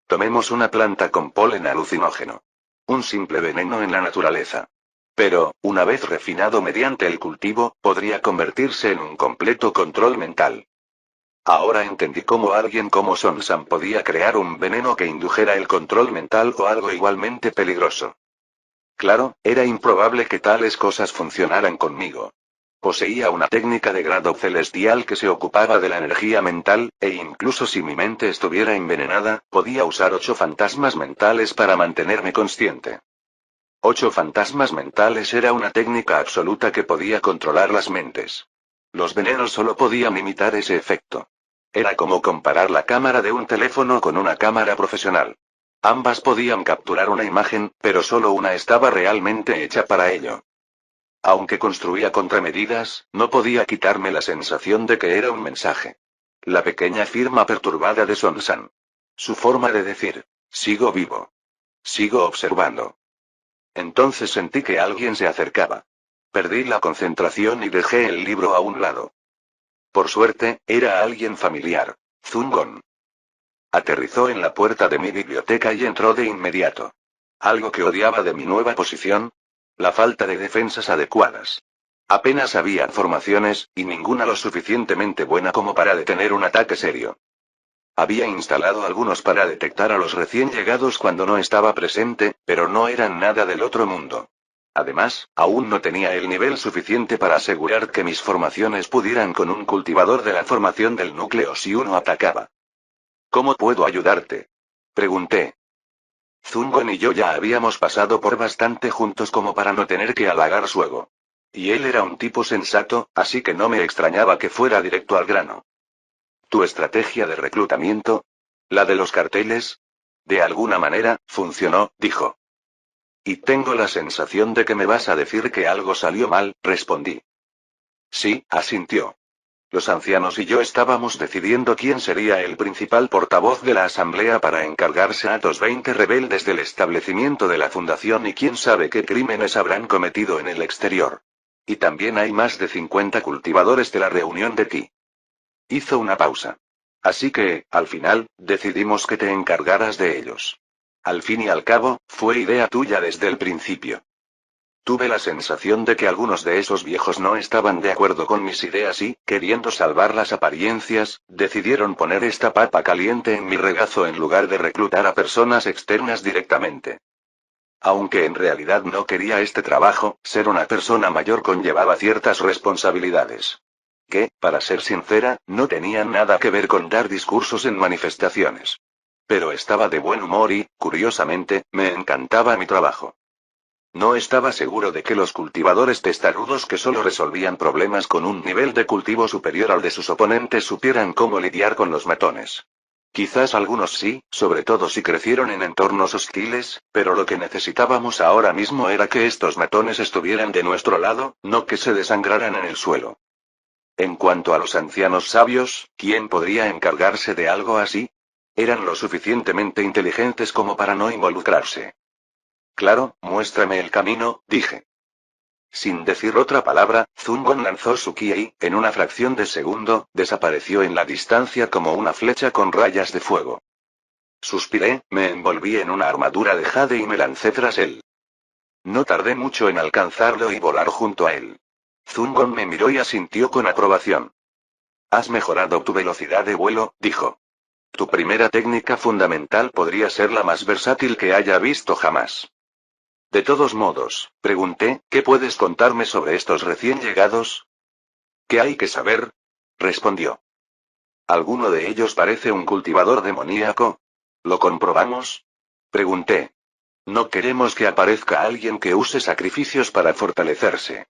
Tomemos una planta con polen alucinógeno. Un simple veneno en la naturaleza. Pero, una vez refinado mediante el cultivo, podría convertirse en un completo control mental. Ahora entendí cómo alguien como Sonsan podía crear un veneno que indujera el control mental o algo igualmente peligroso. Claro, era improbable que tales cosas funcionaran conmigo. Poseía una técnica de grado celestial que se ocupaba de la energía mental, e incluso si mi mente estuviera envenenada, podía usar 8 fantasmas mentales para mantenerme consciente. 8 fantasmas mentales era una técnica absoluta que podía controlar las mentes. Los venenos solo podían imitar ese efecto. Era como comparar la cámara de un teléfono con una cámara profesional. Ambas podían capturar una imagen, pero solo una estaba realmente hecha para ello. Aunque construía contramedidas, no podía quitarme la sensación de que era un mensaje. La pequeña firma perturbada de Sonsan. Su forma de decir, sigo vivo. Sigo observando. Entonces sentí que alguien se acercaba. Perdí la concentración y dejé el libro a un lado. Por suerte, era alguien familiar. Zungon. Aterrizó en la puerta de mi biblioteca y entró de inmediato. Algo que odiaba de mi nueva posición. La falta de defensas adecuadas. Apenas había formaciones, y ninguna lo suficientemente buena como para detener un ataque serio. Había instalado algunos para detectar a los recién llegados cuando no estaba presente, pero no eran nada del otro mundo. Además, aún no tenía el nivel suficiente para asegurar que mis formaciones pudieran con un cultivador de la formación del núcleo si uno atacaba. ¿Cómo puedo ayudarte? Pregunté. Zungon y yo ya habíamos pasado por bastante juntos como para no tener que halagar su ego. Y él era un tipo sensato, así que no me extrañaba que fuera directo al grano. ¿Tu estrategia de reclutamiento? ¿La de los carteles? De alguna manera, funcionó, dijo. Y tengo la sensación de que me vas a decir que algo salió mal, respondí. Sí, asintió. Los ancianos y yo estábamos decidiendo quién sería el principal portavoz de la asamblea para encargarse a los 20 rebeldes del establecimiento de la fundación y quién sabe qué crímenes habrán cometido en el exterior. Y también hay más de 50 cultivadores de la reunión de Ti. Hizo una pausa. Así que, al final, decidimos que te encargaras de ellos. Al fin y al cabo, fue idea tuya desde el principio. Tuve la sensación de que algunos de esos viejos no estaban de acuerdo con mis ideas y, queriendo salvar las apariencias, decidieron poner esta papa caliente en mi regazo en lugar de reclutar a personas externas directamente. Aunque en realidad no quería este trabajo, ser una persona mayor conllevaba ciertas responsabilidades. Que, para ser sincera, no tenían nada que ver con dar discursos en manifestaciones. Pero estaba de buen humor y, curiosamente, me encantaba mi trabajo. No estaba seguro de que los cultivadores testarudos que solo resolvían problemas con un nivel de cultivo superior al de sus oponentes supieran cómo lidiar con los matones. Quizás algunos sí, sobre todo si crecieron en entornos hostiles, pero lo que necesitábamos ahora mismo era que estos matones estuvieran de nuestro lado, no que se desangraran en el suelo. En cuanto a los ancianos sabios, ¿quién podría encargarse de algo así? Eran lo suficientemente inteligentes como para no involucrarse. Claro, muéstrame el camino, dije. Sin decir otra palabra, Zungon lanzó su ki y, en una fracción de segundo, desapareció en la distancia como una flecha con rayas de fuego. Suspiré, me envolví en una armadura de jade y me lancé tras él. No tardé mucho en alcanzarlo y volar junto a él. Zungon me miró y asintió con aprobación. Has mejorado tu velocidad de vuelo, dijo. Tu primera técnica fundamental podría ser la más versátil que haya visto jamás. De todos modos, pregunté, ¿qué puedes contarme sobre estos recién llegados? ¿Qué hay que saber? Respondió. ¿Alguno de ellos parece un cultivador demoníaco? ¿Lo comprobamos? Pregunté. No queremos que aparezca alguien que use sacrificios para fortalecerse.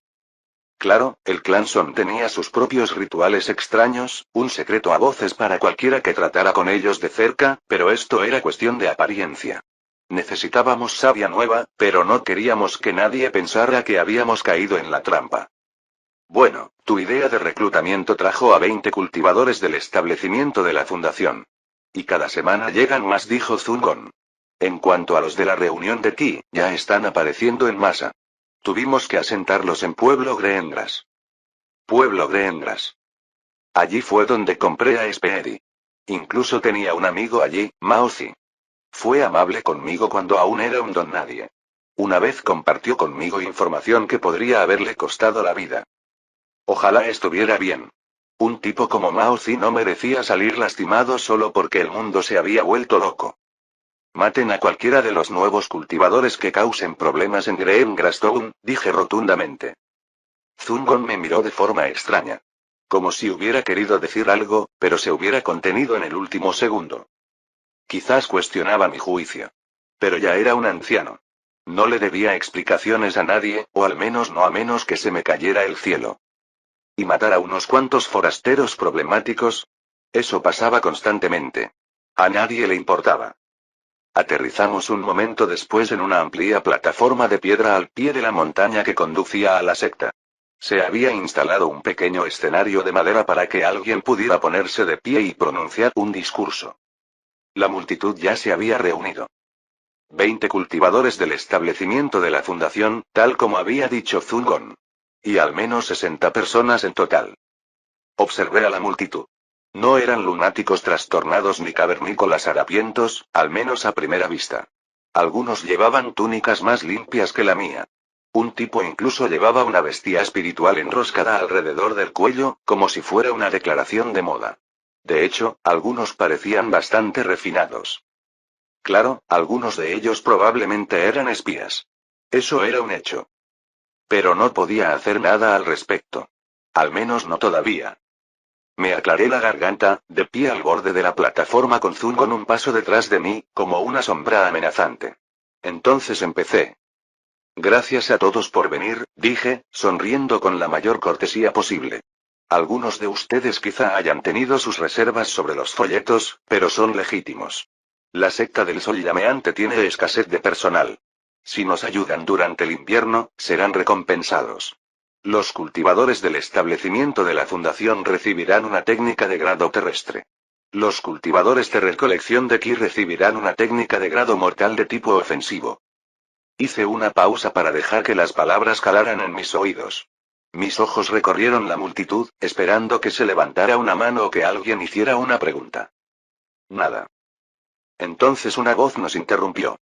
Claro, el Clanson tenía sus propios rituales extraños, un secreto a voces para cualquiera que tratara con ellos de cerca, pero esto era cuestión de apariencia. Necesitábamos savia nueva, pero no queríamos que nadie pensara que habíamos caído en la trampa. Bueno, tu idea de reclutamiento trajo a 20 cultivadores del establecimiento de la fundación. Y cada semana llegan más, dijo Zungon. En cuanto a los de la reunión de Ti, ya están apareciendo en masa. Tuvimos que asentarlos en Pueblo Greengras. Pueblo Greengras. Allí fue donde compré a Speedy. Incluso tenía un amigo allí, Mauzi. Fue amable conmigo cuando aún era un don nadie. Una vez compartió conmigo información que podría haberle costado la vida. Ojalá estuviera bien. Un tipo como Mauzi no merecía salir lastimado solo porque el mundo se había vuelto loco. Maten a cualquiera de los nuevos cultivadores que causen problemas en Greengrass-Town, dije rotundamente. Zungon me miró de forma extraña. Como si hubiera querido decir algo, pero se hubiera contenido en el último segundo. Quizás cuestionaba mi juicio. Pero ya era un anciano. No le debía explicaciones a nadie, o al menos no a menos que se me cayera el cielo. ¿Y matar a unos cuantos forasteros problemáticos? Eso pasaba constantemente. A nadie le importaba. Aterrizamos un momento después en una amplia plataforma de piedra al pie de la montaña que conducía a la secta. Se había instalado un pequeño escenario de madera para que alguien pudiera ponerse de pie y pronunciar un discurso. La multitud ya se había reunido. 20 cultivadores del establecimiento de la fundación, tal como había dicho Zungon. Y al menos 60 personas en total. Observé a la multitud. No eran lunáticos trastornados ni cavernícolas harapientos, al menos a primera vista. Algunos llevaban túnicas más limpias que la mía. Un tipo incluso llevaba una bestia espiritual enroscada alrededor del cuello, como si fuera una declaración de moda. De hecho, algunos parecían bastante refinados. Claro, algunos de ellos probablemente eran espías. Eso era un hecho. Pero no podía hacer nada al respecto. Al menos no todavía. Me aclaré la garganta, de pie al borde de la plataforma con Zungon un paso detrás de mí, como una sombra amenazante. Entonces empecé. Gracias a todos por venir, dije, sonriendo con la mayor cortesía posible. Algunos de ustedes quizá hayan tenido sus reservas sobre los folletos, pero son legítimos. La secta del Sol Llameante tiene escasez de personal. Si nos ayudan durante el invierno, serán recompensados. Los cultivadores del establecimiento de la Fundación recibirán una técnica de grado terrestre. Los cultivadores de recolección de ki recibirán una técnica de grado mortal de tipo ofensivo. Hice una pausa para dejar que las palabras calaran en mis oídos. Mis ojos recorrieron la multitud, esperando que se levantara una mano o que alguien hiciera una pregunta. Nada. Entonces una voz nos interrumpió.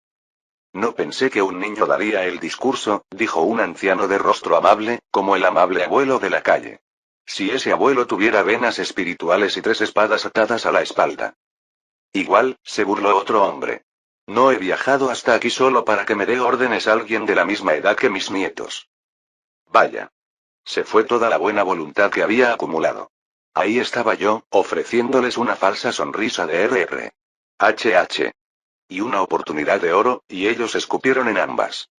No pensé que un niño daría el discurso, dijo un anciano de rostro amable, como el amable abuelo de la calle. Si ese abuelo tuviera venas espirituales y 3 espadas atadas a la espalda. Igual, se burló otro hombre. No he viajado hasta aquí solo para que me dé órdenes alguien de la misma edad que mis nietos. Vaya. Se fue toda la buena voluntad que había acumulado. Ahí estaba yo, ofreciéndoles una falsa sonrisa de RR. HH. Y una oportunidad de oro, y ellos escupieron en ambas.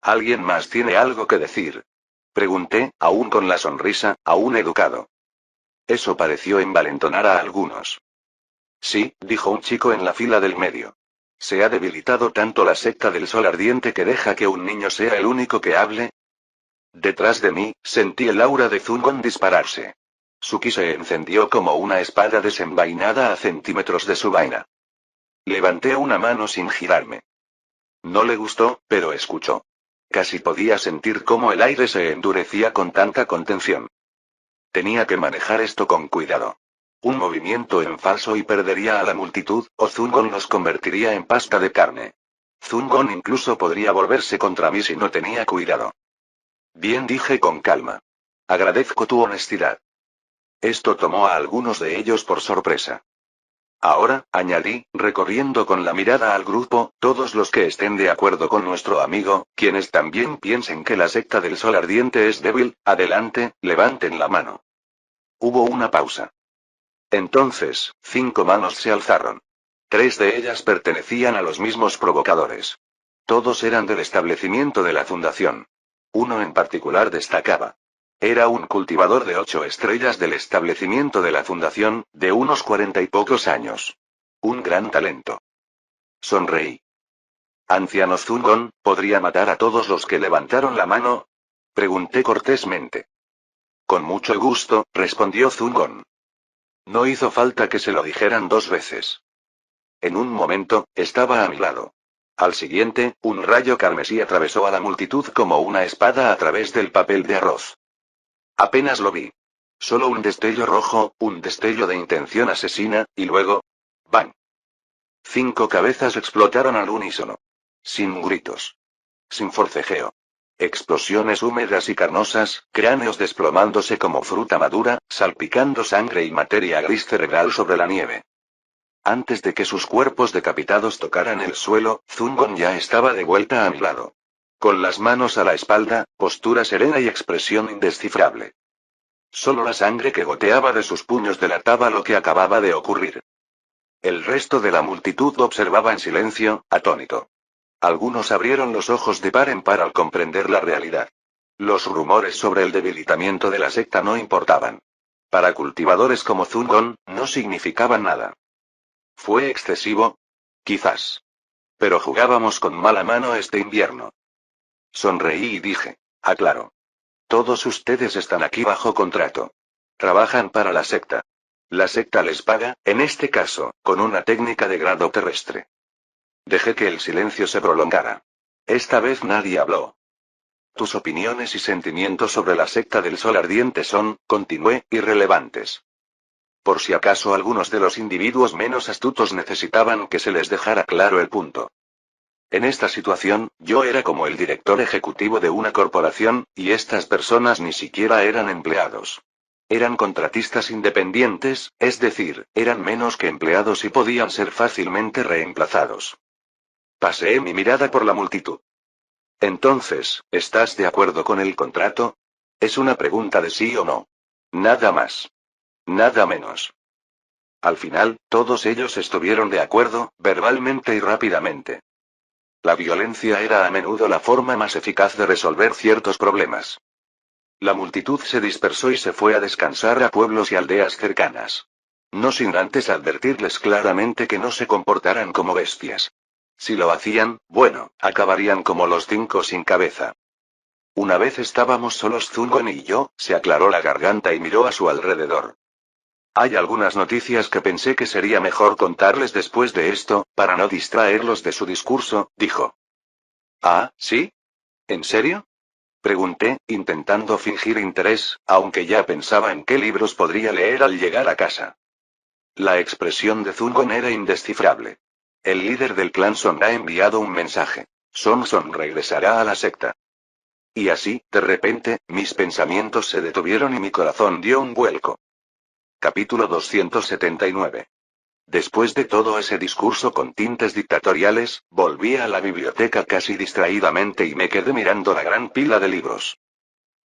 ¿Alguien más tiene algo que decir? Pregunté, aún con la sonrisa, aún educado. Eso pareció envalentonar a algunos. Sí, dijo un chico en la fila del medio. ¿Se ha debilitado tanto la secta del Sol Ardiente que deja que un niño sea el único que hable? Detrás de mí, sentí el aura de Zungon dispararse. Su ki se encendió como una espada desenvainada a centímetros de su vaina. Levanté una mano sin girarme. No le gustó, pero escuchó. Casi podía sentir cómo el aire se endurecía con tanta contención. Tenía que manejar esto con cuidado. Un movimiento en falso y perdería a la multitud, o Zungon los convertiría en pasta de carne. Zungon incluso podría volverse contra mí si no tenía cuidado. Bien, dije con calma. Agradezco tu honestidad. Esto tomó a algunos de ellos por sorpresa. Ahora, añadí, recorriendo con la mirada al grupo, todos los que estén de acuerdo con nuestro amigo, quienes también piensen que la secta del Sol Ardiente es débil, adelante, levanten la mano. Hubo una pausa. Entonces, 5 manos se alzaron. 3 de ellas pertenecían a los mismos provocadores. Todos eran del establecimiento de la Fundación. Uno en particular destacaba. Era un cultivador de 8 estrellas del establecimiento de la Fundación, de unos 40 y pocos años. Un gran talento. Sonreí. Anciano Zungon, ¿podría matar a todos los que levantaron la mano? Pregunté cortésmente. Con mucho gusto, respondió Zungon. No hizo falta que se lo dijeran 2 veces. En un momento, estaba a mi lado. Al siguiente, un rayo carmesí atravesó a la multitud como una espada a través del papel de arroz. Apenas lo vi. Solo un destello rojo, un destello de intención asesina, y luego... ¡bang! 5 cabezas explotaron al unísono. Sin gritos. Sin forcejeo. Explosiones húmedas y carnosas, cráneos desplomándose como fruta madura, salpicando sangre y materia gris cerebral sobre la nieve. Antes de que sus cuerpos decapitados tocaran el suelo, Zungon ya estaba de vuelta a mi lado. Con las manos a la espalda, postura serena y expresión indescifrable. Solo la sangre que goteaba de sus puños delataba lo que acababa de ocurrir. El resto de la multitud observaba en silencio, atónito. Algunos abrieron los ojos de par en par al comprender la realidad. Los rumores sobre el debilitamiento de la secta no importaban. Para cultivadores como Zungon, no significaban nada. ¿Fue excesivo? Quizás. Pero jugábamos con mala mano este invierno. Sonreí y dije, aclaro. Todos ustedes están aquí bajo contrato. Trabajan para la secta. La secta les paga, en este caso, con una técnica de grado terrestre. Dejé que el silencio se prolongara. Esta vez nadie habló. Tus opiniones y sentimientos sobre la secta del Sol Ardiente son, continué, irrelevantes. Por si acaso algunos de los individuos menos astutos necesitaban que se les dejara claro el punto. En esta situación, yo era como el director ejecutivo de una corporación, y estas personas ni siquiera eran empleados. Eran contratistas independientes, es decir, eran menos que empleados y podían ser fácilmente reemplazados. Paseé mi mirada por la multitud. Entonces, ¿estás de acuerdo con el contrato? Es una pregunta de sí o no. Nada más. Nada menos. Al final, todos ellos estuvieron de acuerdo, verbalmente y rápidamente. La violencia era a menudo la forma más eficaz de resolver ciertos problemas. La multitud se dispersó y se fue a descansar a pueblos y aldeas cercanas. No sin antes advertirles claramente que no se comportaran como bestias. Si lo hacían, bueno, acabarían como los 5 sin cabeza. Una vez estábamos solos Zungon y yo, se aclaró la garganta y miró a su alrededor. Hay algunas noticias que pensé que sería mejor contarles después de esto, para no distraerlos de su discurso, dijo. Ah, ¿sí? ¿En serio? Pregunté, intentando fingir interés, aunque ya pensaba en qué libros podría leer al llegar a casa. La expresión de Zungon era indescifrable. El líder del clan Son ha enviado un mensaje. Son regresará a la secta. Y así, de repente, mis pensamientos se detuvieron y mi corazón dio un vuelco. Capítulo 279. Después de todo ese discurso con tintes dictatoriales, volví a la biblioteca casi distraídamente y me quedé mirando la gran pila de libros.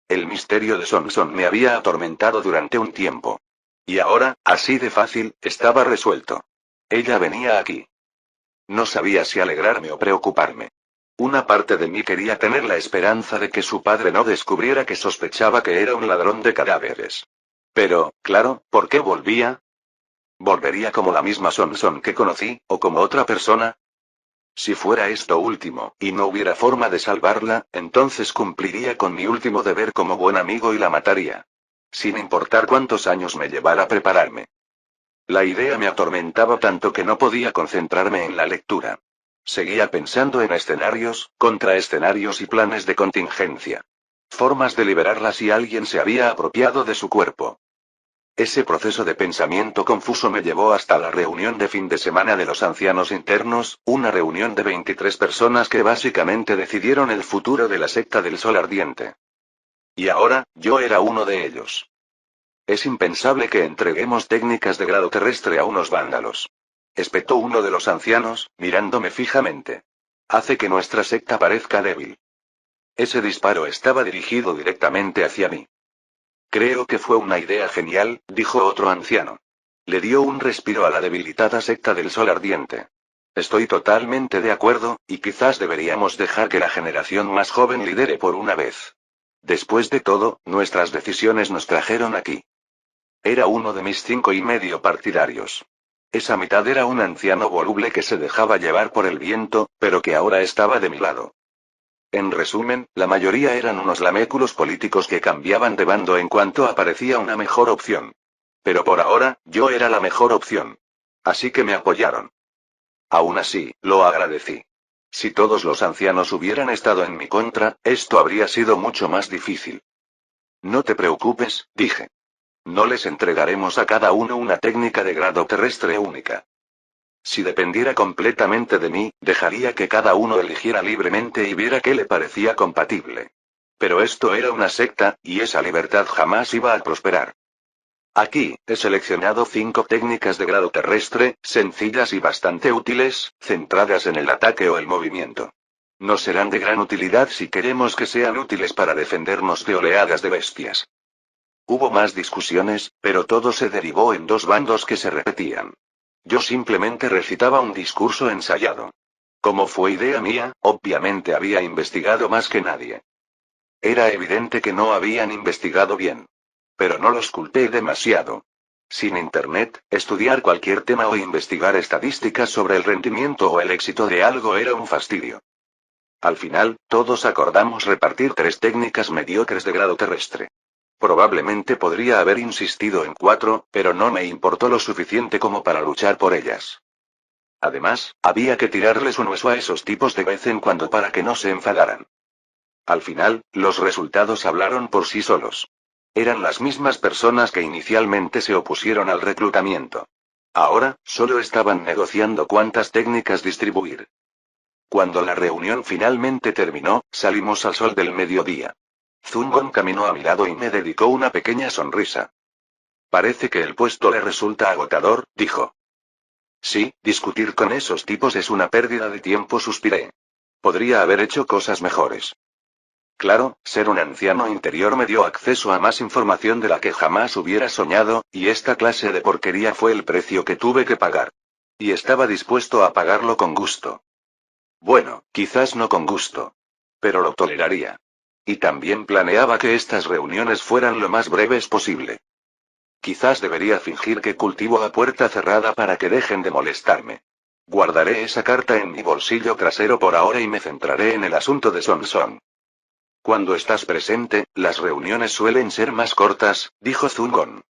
El misterio de Son me había atormentado durante un tiempo. Y ahora, así de fácil, estaba resuelto. Ella venía aquí. No sabía si alegrarme o preocuparme. Una parte de mí quería tener la esperanza de que su padre no descubriera que sospechaba que era un ladrón de cadáveres. Pero, claro, ¿por qué volvía? ¿Volvería como la misma Son que conocí, o como otra persona? Si fuera esto último, y no hubiera forma de salvarla, entonces cumpliría con mi último deber como buen amigo y la mataría. Sin importar cuántos años me llevara a prepararme. La idea me atormentaba tanto que no podía concentrarme en la lectura. Seguía pensando en escenarios, contraescenarios y planes de contingencia. Formas de liberarla si alguien se había apropiado de su cuerpo. Ese proceso de pensamiento confuso me llevó hasta la reunión de fin de semana de los ancianos internos, una reunión de 23 personas que básicamente decidieron el futuro de la secta del Sol Ardiente. Y ahora, yo era uno de ellos. Es impensable que entreguemos técnicas de grado terrestre a unos vándalos. Espetó uno de los ancianos, mirándome fijamente. Hace que nuestra secta parezca débil. Ese disparo estaba dirigido directamente hacia mí. Creo que fue una idea genial, dijo otro anciano. Le dio un respiro a la debilitada secta del Sol Ardiente. Estoy totalmente de acuerdo, y quizás deberíamos dejar que la generación más joven lidere por una vez. Después de todo, nuestras decisiones nos trajeron aquí. Era uno de mis 5,5 partidarios. Esa mitad era un anciano voluble que se dejaba llevar por el viento, pero que ahora estaba de mi lado. En resumen, la mayoría eran unos laméculos políticos que cambiaban de bando en cuanto aparecía una mejor opción. Pero por ahora, yo era la mejor opción. Así que me apoyaron. Aún así, lo agradecí. Si todos los ancianos hubieran estado en mi contra, esto habría sido mucho más difícil. No te preocupes, dije. No les entregaremos a cada uno una técnica de grado terrestre única. Si dependiera completamente de mí, dejaría que cada uno eligiera libremente y viera qué le parecía compatible. Pero esto era una secta, y esa libertad jamás iba a prosperar. Aquí, he seleccionado 5 técnicas de grado terrestre, sencillas y bastante útiles, centradas en el ataque o el movimiento. No serán de gran utilidad si queremos que sean útiles para defendernos de oleadas de bestias. Hubo más discusiones, pero todo se derivó en 2 bandos que se repetían. Yo simplemente recitaba un discurso ensayado. Como fue idea mía, obviamente había investigado más que nadie. Era evidente que no habían investigado bien. Pero no los culpé demasiado. Sin Internet, estudiar cualquier tema o investigar estadísticas sobre el rendimiento o el éxito de algo era un fastidio. Al final, todos acordamos repartir 3 técnicas mediocres de grado terrestre. Probablemente podría haber insistido en 4, pero no me importó lo suficiente como para luchar por ellas. Además, había que tirarles un hueso a esos tipos de vez en cuando para que no se enfadaran. Al final, los resultados hablaron por sí solos. Eran las mismas personas que inicialmente se opusieron al reclutamiento. Ahora, solo estaban negociando cuántas técnicas distribuir. Cuando la reunión finalmente terminó, salimos al sol del mediodía. Zungon caminó a mi lado y me dedicó una pequeña sonrisa. Parece que el puesto le resulta agotador, dijo. Sí, discutir con esos tipos es una pérdida de tiempo, suspiré. Podría haber hecho cosas mejores. Claro, ser un anciano interior me dio acceso a más información de la que jamás hubiera soñado, y esta clase de porquería fue el precio que tuve que pagar. Y estaba dispuesto a pagarlo con gusto. Bueno, quizás no con gusto. Pero lo toleraría. Y también planeaba que estas reuniones fueran lo más breves posible. Quizás debería fingir que cultivo a puerta cerrada para que dejen de molestarme. Guardaré esa carta en mi bolsillo trasero por ahora y me centraré en el asunto de Sonson. Cuando estás presente, las reuniones suelen ser más cortas, dijo Zungon.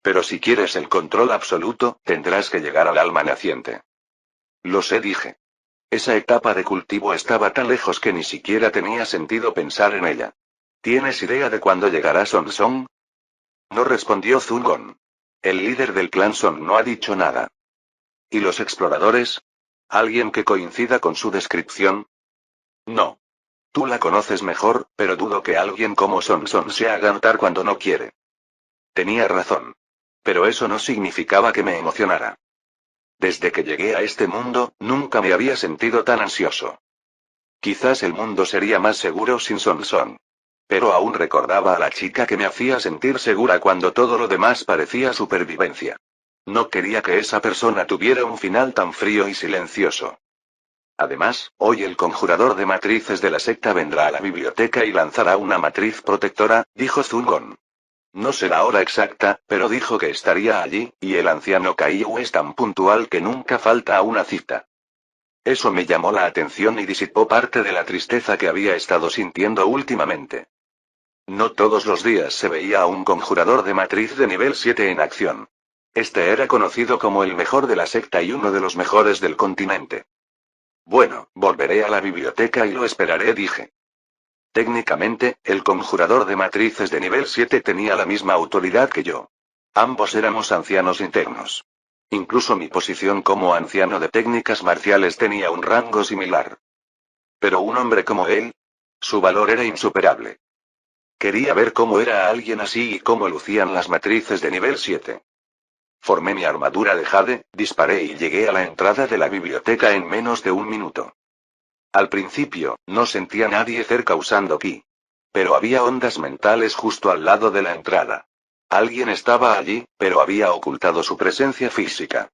Pero si quieres el control absoluto, tendrás que llegar al alma naciente. Lo sé, dije. Esa etapa de cultivo estaba tan lejos que ni siquiera tenía sentido pensar en ella. ¿Tienes idea de cuándo llegará Sonson? No respondió Zungon. El líder del clan Son no ha dicho nada. ¿Y los exploradores? ¿Alguien que coincida con su descripción? No. Tú la conoces mejor, pero dudo que alguien como Sonson se haga notar cuando no quiere. Tenía razón. Pero eso no significaba que me emocionara. Desde que llegué a este mundo, nunca me había sentido tan ansioso. Quizás el mundo sería más seguro sin Sonson. Pero aún recordaba a la chica que me hacía sentir segura cuando todo lo demás parecía supervivencia. No quería que esa persona tuviera un final tan frío y silencioso. Además, hoy el conjurador de matrices de la secta vendrá a la biblioteca y lanzará una matriz protectora, dijo Zungon. No sé la hora exacta, pero dijo que estaría allí, y el anciano Kaiu es tan puntual que nunca falta a una cita. Eso me llamó la atención y disipó parte de la tristeza que había estado sintiendo últimamente. No todos los días se veía a un conjurador de matriz de nivel 7 en acción. Este era conocido como el mejor de la secta y uno de los mejores del continente. Bueno, volveré a la biblioteca y lo esperaré, dije. Técnicamente, el conjurador de matrices de nivel 7 tenía la misma autoridad que yo. Ambos éramos ancianos internos. Incluso mi posición como anciano de técnicas marciales tenía un rango similar. Pero un hombre como él, su valor era insuperable. Quería ver cómo era alguien así y cómo lucían las matrices de nivel 7. Formé mi armadura de jade, disparé y llegué a la entrada de la biblioteca en menos de un minuto. Al principio, no sentía a nadie cerca usando ki. Pero había ondas mentales justo al lado de la entrada. Alguien estaba allí, pero había ocultado su presencia física.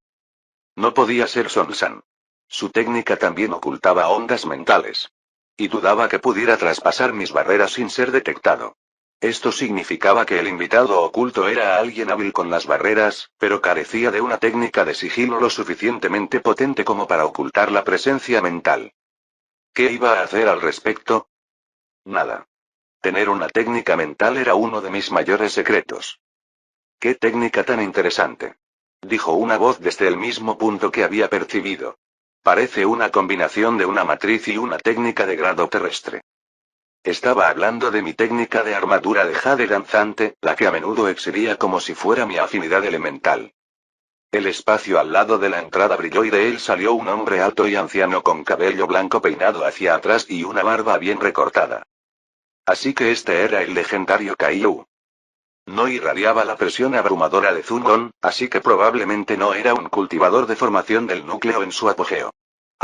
No podía ser Sonsan. Su técnica también ocultaba ondas mentales. Y dudaba que pudiera traspasar mis barreras sin ser detectado. Esto significaba que el invitado oculto era alguien hábil con las barreras, pero carecía de una técnica de sigilo lo suficientemente potente como para ocultar la presencia mental. ¿Qué iba a hacer al respecto? Nada. Tener una técnica mental era uno de mis mayores secretos. ¡Qué técnica tan interesante! Dijo una voz desde el mismo punto que había percibido. Parece una combinación de una matriz y una técnica de grado terrestre. Estaba hablando de mi técnica de armadura de jade danzante, la que a menudo exhibía como si fuera mi afinidad elemental. El espacio al lado de la entrada brilló y de él salió un hombre alto y anciano con cabello blanco peinado hacia atrás y una barba bien recortada. Así que este era el legendario Kaiu. No irradiaba la presión abrumadora de Zungon, así que probablemente no era un cultivador de formación del núcleo en su apogeo.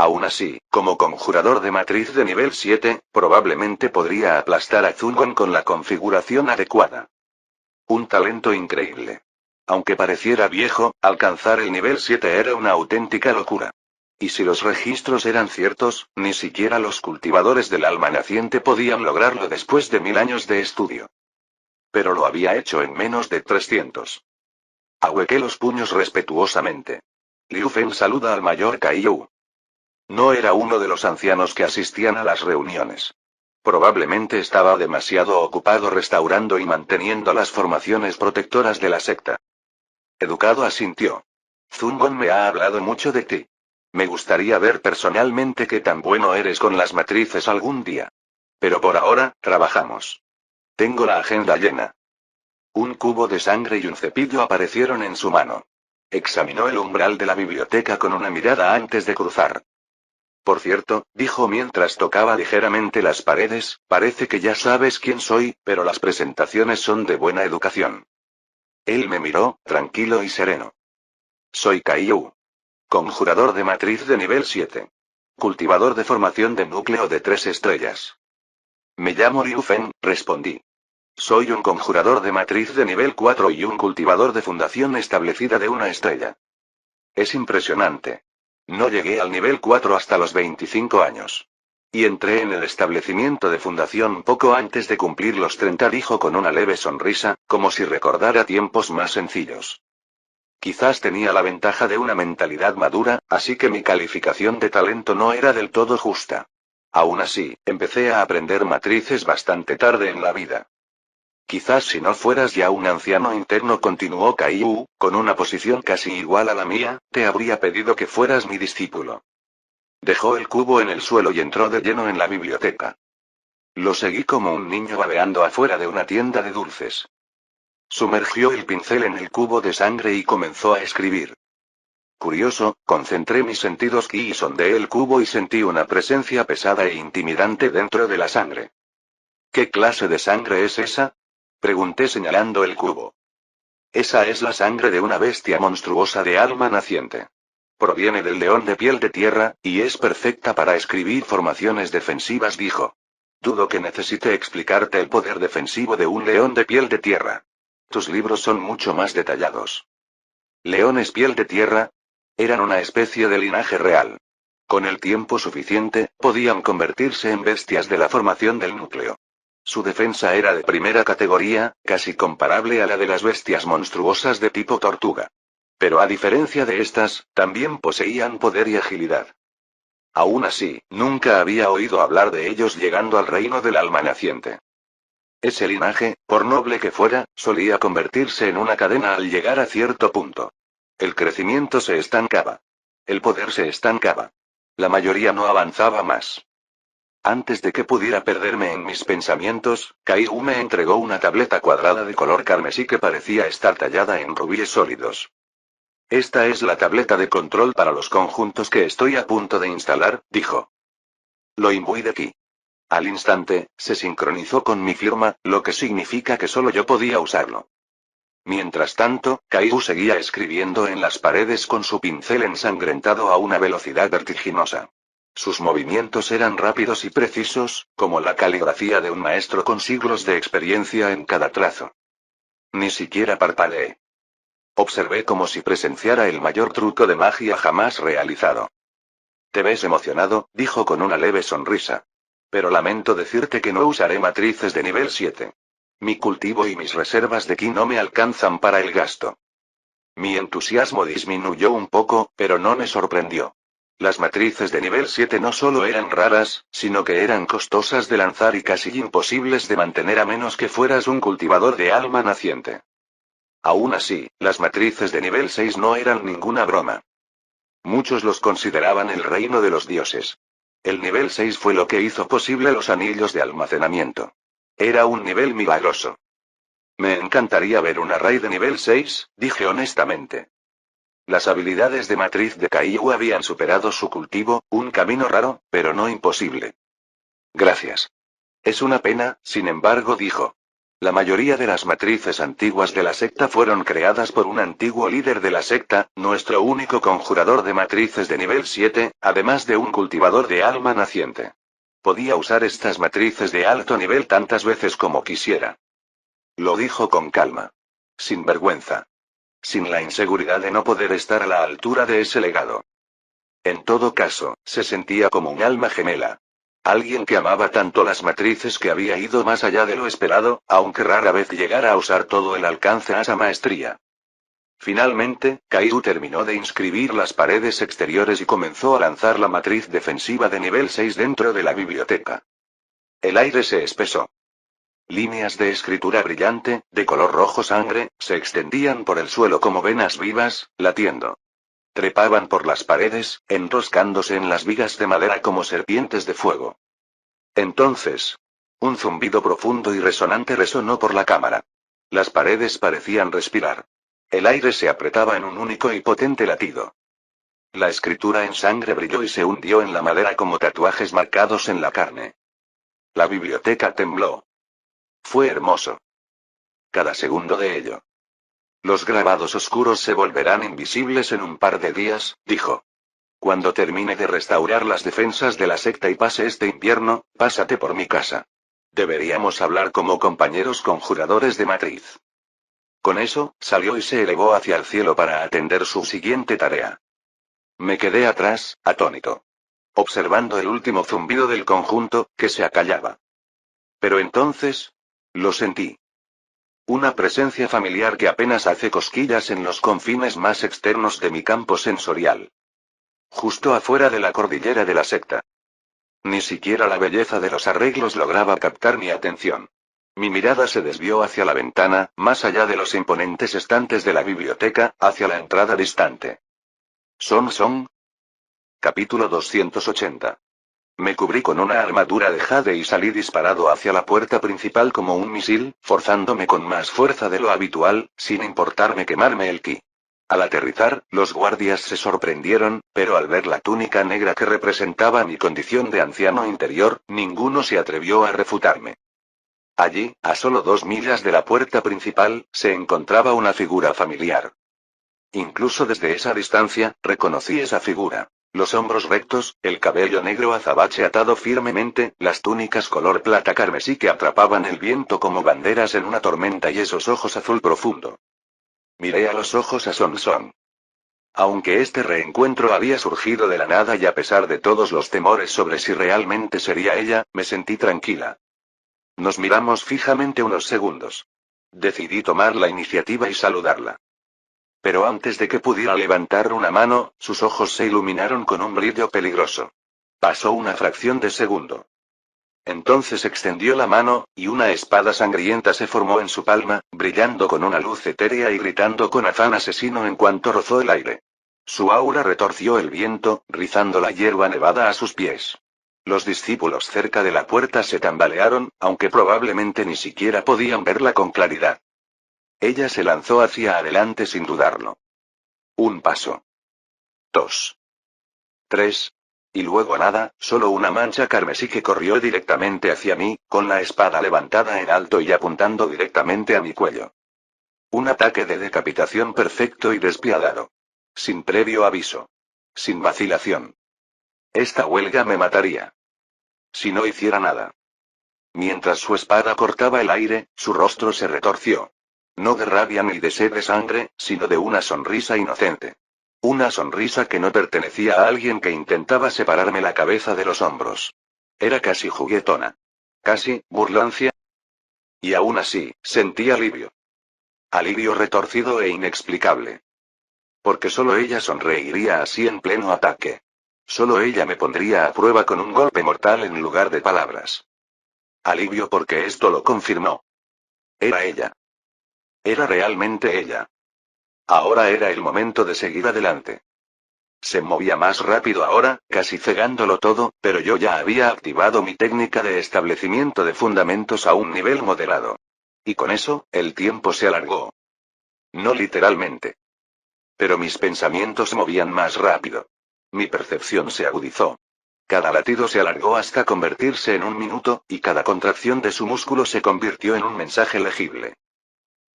Aún así, como conjurador de matriz de nivel 7, probablemente podría aplastar a Zungon con la configuración adecuada. Un talento increíble. Aunque pareciera viejo, alcanzar el nivel 7 era una auténtica locura. Y si los registros eran ciertos, ni siquiera los cultivadores del alma naciente podían lograrlo después de 1000 años de estudio. Pero lo había hecho en menos de 300. Ahuequé los puños respetuosamente. Liu Feng saluda al mayor Kaiyu. No era uno de los ancianos que asistían a las reuniones. Probablemente estaba demasiado ocupado restaurando y manteniendo las formaciones protectoras de la secta. Educado asintió. Zungon me ha hablado mucho de ti. Me gustaría ver personalmente qué tan bueno eres con las matrices algún día. Pero por ahora, trabajamos. Tengo la agenda llena. Un cubo de sangre y un cepillo aparecieron en su mano. Examinó el umbral de la biblioteca con una mirada antes de cruzar. Por cierto, dijo mientras tocaba ligeramente las paredes, parece que ya sabes quién soy, pero las presentaciones son de buena educación. Él me miró, tranquilo y sereno. Soy Kaiu. Conjurador de matriz de nivel 7. cultivador de formación de núcleo de 3 estrellas. Me llamo Liu Feng, respondí. Soy un conjurador de matriz de nivel 4 y un cultivador de fundación establecida de 1 estrella. Es impresionante. No llegué al nivel 4 hasta los 25 años. Y entré en el establecimiento de fundación poco antes de cumplir los 30, dijo con una leve sonrisa, como si recordara tiempos más sencillos. Quizás tenía la ventaja de una mentalidad madura, así que mi calificación de talento no era del todo justa. Aún así, empecé a aprender matrices bastante tarde en la vida. Quizás si no fueras ya un anciano interno, continuó Caillou, con una posición casi igual a la mía, te habría pedido que fueras mi discípulo. Dejó el cubo en el suelo y entró de lleno en la biblioteca. Lo seguí como un niño babeando afuera de una tienda de dulces. Sumergió el pincel en el cubo de sangre y comenzó a escribir. Curioso, concentré mis sentidos y sondeé el cubo y sentí una presencia pesada e intimidante dentro de la sangre. ¿Qué clase de sangre es esa?, pregunté señalando el cubo. Esa es la sangre de una bestia monstruosa de alma naciente. Proviene del león de piel de tierra, y es perfecta para escribir formaciones defensivas, dijo. Dudo que necesite explicarte el poder defensivo de un león de piel de tierra. Tus libros son mucho más detallados. ¿Leones piel de tierra? Eran una especie de linaje real. Con el tiempo suficiente, podían convertirse en bestias de la formación del núcleo. Su defensa era de primera categoría, casi comparable a la de las bestias monstruosas de tipo tortuga. Pero a diferencia de estas, también poseían poder y agilidad. Aún así, nunca había oído hablar de ellos llegando al reino del alma naciente. Ese linaje, por noble que fuera, solía convertirse en una cadena al llegar a cierto punto. El crecimiento se estancaba. El poder se estancaba. La mayoría no avanzaba más. Antes de que pudiera perderme en mis pensamientos, Caillou me entregó una tableta cuadrada de color carmesí que parecía estar tallada en rubíes sólidos. Esta es la tableta de control para los conjuntos que estoy a punto de instalar, dijo. Lo imbuí de ki. Al instante, se sincronizó con mi firma, lo que significa que solo yo podía usarlo. Mientras tanto, Caillou seguía escribiendo en las paredes con su pincel ensangrentado a una velocidad vertiginosa. Sus movimientos eran rápidos y precisos, como la caligrafía de un maestro con siglos de experiencia en cada trazo. Ni siquiera parpadeé. Observé como si presenciara el mayor truco de magia jamás realizado. Te ves emocionado, dijo con una leve sonrisa. Pero lamento decirte que no usaré matrices de nivel 7. Mi cultivo y mis reservas de ki no me alcanzan para el gasto. Mi entusiasmo disminuyó un poco, pero no me sorprendió. Las matrices de nivel 7 no solo eran raras, sino que eran costosas de lanzar y casi imposibles de mantener a menos que fueras un cultivador de alma naciente. Aún así, las matrices de nivel 6 no eran ninguna broma. Muchos los consideraban el reino de los dioses. El nivel 6 fue lo que hizo posible los anillos de almacenamiento. Era un nivel milagroso. Me encantaría ver un array de nivel 6, dije honestamente. Las habilidades de matriz de Caillou habían superado su cultivo, un camino raro, pero no imposible. Gracias. Es una pena, sin embargo, dijo. La mayoría de las matrices antiguas de la secta fueron creadas por un antiguo líder de la secta, nuestro único conjurador de matrices de nivel 7, además de un cultivador de alma naciente. Podía usar estas matrices de alto nivel tantas veces como quisiera. Lo dijo con calma. Sin vergüenza. Sin la inseguridad de no poder estar a la altura de ese legado. En todo caso, se sentía como un alma gemela. Alguien que amaba tanto las matrices que había ido más allá de lo esperado, aunque rara vez llegara a usar todo el alcance a esa maestría. Finalmente, Caillou terminó de inscribir las paredes exteriores y comenzó a lanzar la matriz defensiva de nivel 6 dentro de la biblioteca. El aire se espesó. Líneas de escritura brillante, de color rojo sangre, se extendían por el suelo como venas vivas, latiendo. Trepaban por las paredes, enroscándose en las vigas de madera como serpientes de fuego. Entonces, un zumbido profundo y resonante resonó por la cámara. Las paredes parecían respirar. El aire se apretaba en un único y potente latido. La escritura en sangre brilló y se hundió en la madera como tatuajes marcados en la carne. La biblioteca tembló. Fue hermoso. Cada segundo de ello. Los grabados oscuros se volverán invisibles en un par de días, dijo. Cuando termine de restaurar las defensas de la secta y pase este invierno, pásate por mi casa. Deberíamos hablar como compañeros conjuradores de matriz. Con eso, salió y se elevó hacia el cielo para atender su siguiente tarea. Me quedé atrás, atónito. Observando el último zumbido del conjunto, que se acallaba. Pero entonces, lo sentí. Una presencia familiar que apenas hace cosquillas en los confines más externos de mi campo sensorial. Justo afuera de la cordillera de la secta. Ni siquiera la belleza de los arreglos lograba captar mi atención. Mi mirada se desvió hacia la ventana, más allá de los imponentes estantes de la biblioteca, hacia la entrada distante. Son. Capítulo 280. Me cubrí con una armadura de jade y salí disparado hacia la puerta principal como un misil, forzándome con más fuerza de lo habitual, sin importarme quemarme el ki. Al aterrizar, los guardias se sorprendieron, pero al ver la túnica negra que representaba mi condición de anciano interior, ninguno se atrevió a refutarme. Allí, a solo 2 millas de la puerta principal, se encontraba una figura familiar. Incluso desde esa distancia, reconocí esa figura. Los hombros rectos, el cabello negro azabache atado firmemente, las túnicas color plata carmesí que atrapaban el viento como banderas en una tormenta y esos ojos azul profundo. Miré a los ojos a Son. Aunque este reencuentro había surgido de la nada y a pesar de todos los temores sobre si realmente sería ella, me sentí tranquila. Nos miramos fijamente unos segundos. Decidí tomar la iniciativa y saludarla. Pero antes de que pudiera levantar una mano, sus ojos se iluminaron con un brillo peligroso. Pasó una fracción de segundo. Entonces extendió la mano, y una espada sangrienta se formó en su palma, brillando con una luz etérea y gritando con afán asesino en cuanto rozó el aire. Su aura retorció el viento, rizando la hierba nevada a sus pies. Los discípulos cerca de la puerta se tambalearon, aunque probablemente ni siquiera podían verla con claridad. Ella se lanzó hacia adelante sin dudarlo. Un paso. 2. 3. Y luego nada, solo una mancha carmesí que corrió directamente hacia mí, con la espada levantada en alto y apuntando directamente a mi cuello. Un ataque de decapitación perfecto y despiadado. Sin previo aviso. Sin vacilación. Esta huelga me mataría. Si no hiciera nada. Mientras su espada cortaba el aire, su rostro se retorció. No de rabia ni de sed de sangre, sino de una sonrisa inocente. Una sonrisa que no pertenecía a alguien que intentaba separarme la cabeza de los hombros. Era casi juguetona. Casi, burlancia. Y aún así, sentí alivio. Alivio retorcido e inexplicable. Porque solo ella sonreiría así en pleno ataque. Solo ella me pondría a prueba con un golpe mortal en lugar de palabras. Alivio porque esto lo confirmó. Era ella. Era realmente ella. Ahora era el momento de seguir adelante. Se movía más rápido ahora, casi cegándolo todo, pero yo ya había activado mi técnica de establecimiento de fundamentos a un nivel moderado. Y con eso, el tiempo se alargó. No literalmente. Pero mis pensamientos se movían más rápido. Mi percepción se agudizó. Cada latido se alargó hasta convertirse en un minuto, y cada contracción de su músculo se convirtió en un mensaje legible.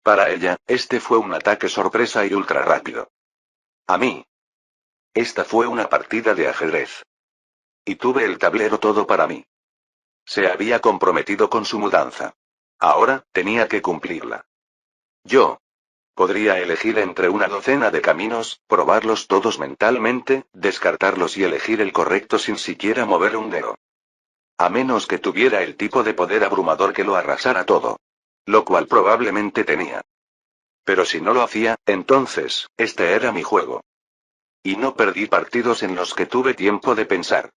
Para ella, este fue un ataque sorpresa y ultra rápido. A mí. Esta fue una partida de ajedrez. Y tuve el tablero todo para mí. Se había comprometido con su mudanza. Ahora, tenía que cumplirla. Yo. Podría elegir entre una docena de caminos, probarlos todos mentalmente, descartarlos y elegir el correcto sin siquiera mover un dedo. A menos que tuviera el tipo de poder abrumador que lo arrasara todo. Lo cual probablemente tenía. Pero si no lo hacía, entonces, este era mi juego. Y no perdí partidos en los que tuve tiempo de pensar.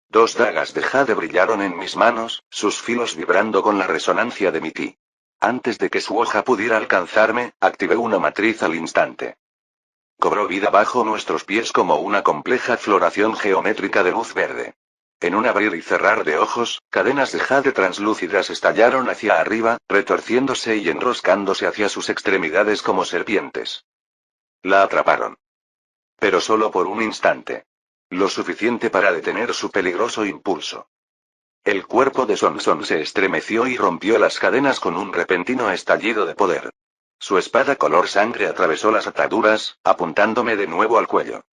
2 dagas de jade brillaron en mis manos, sus filos vibrando con la resonancia de mi ki. Antes de que su hoja pudiera alcanzarme, activé una matriz al instante. Cobró vida bajo nuestros pies como una compleja floración geométrica de luz verde. En un abrir y cerrar de ojos, cadenas de jade translúcidas estallaron hacia arriba, retorciéndose y enroscándose hacia sus extremidades como serpientes. La atraparon. Pero solo por un instante. Lo suficiente para detener su peligroso impulso. El cuerpo de Son se estremeció y rompió las cadenas con un repentino estallido de poder. Su espada color sangre atravesó las ataduras, apuntándome de nuevo al cuello.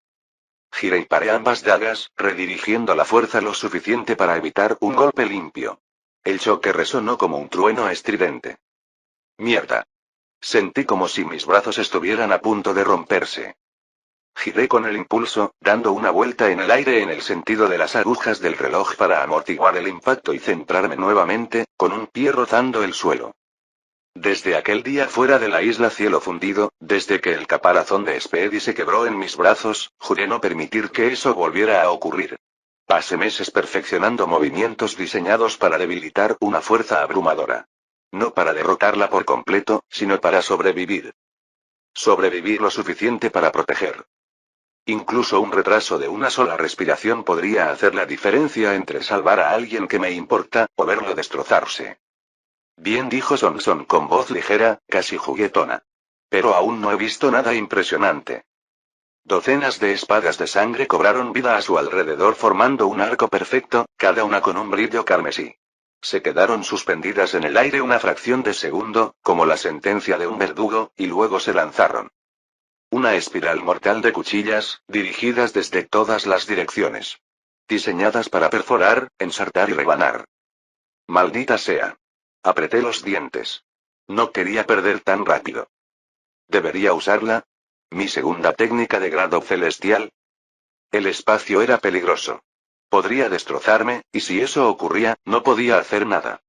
Giré y paré ambas dagas, redirigiendo la fuerza lo suficiente para evitar un golpe limpio. El choque resonó como un trueno estridente. ¡Mierda! Sentí como si mis brazos estuvieran a punto de romperse. Giré con el impulso, dando una vuelta en el aire en el sentido de las agujas del reloj para amortiguar el impacto y centrarme nuevamente, con un pie rozando el suelo. Desde aquel día fuera de la isla Cielo Fundido, desde que el caparazón de Speedy se quebró en mis brazos, juré no permitir que eso volviera a ocurrir. Pasé meses perfeccionando movimientos diseñados para debilitar una fuerza abrumadora. No para derrotarla por completo, sino para sobrevivir. Sobrevivir lo suficiente para proteger. Incluso un retraso de una sola respiración podría hacer la diferencia entre salvar a alguien que me importa, o verlo destrozarse. Bien, dijo Sonson con voz ligera, casi juguetona. Pero aún no he visto nada impresionante. Docenas de espadas de sangre cobraron vida a su alrededor formando un arco perfecto, cada una con un brillo carmesí. Se quedaron suspendidas en el aire una fracción de segundo, como la sentencia de un verdugo, y luego se lanzaron. Una espiral mortal de cuchillas, dirigidas desde todas las direcciones. Diseñadas para perforar, ensartar y rebanar. Maldita sea. Apreté los dientes. No quería perder tan rápido. ¿Debería usarla? ¿Mi segunda técnica de grado celestial? El espacio era peligroso. Podría destrozarme, y si eso ocurría, no podía hacer nada.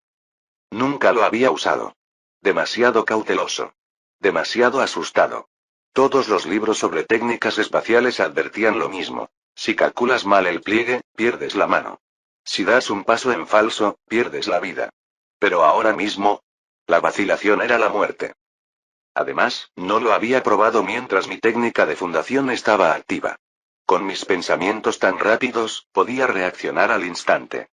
Nunca lo había usado. Demasiado cauteloso. Demasiado asustado. Todos los libros sobre técnicas espaciales advertían lo mismo. Si calculas mal el pliegue, pierdes la mano. Si das un paso en falso, pierdes la vida. Pero ahora mismo, la vacilación era la muerte. Además, no lo había probado mientras mi técnica de fundación estaba activa. Con mis pensamientos tan rápidos, podía reaccionar al instante.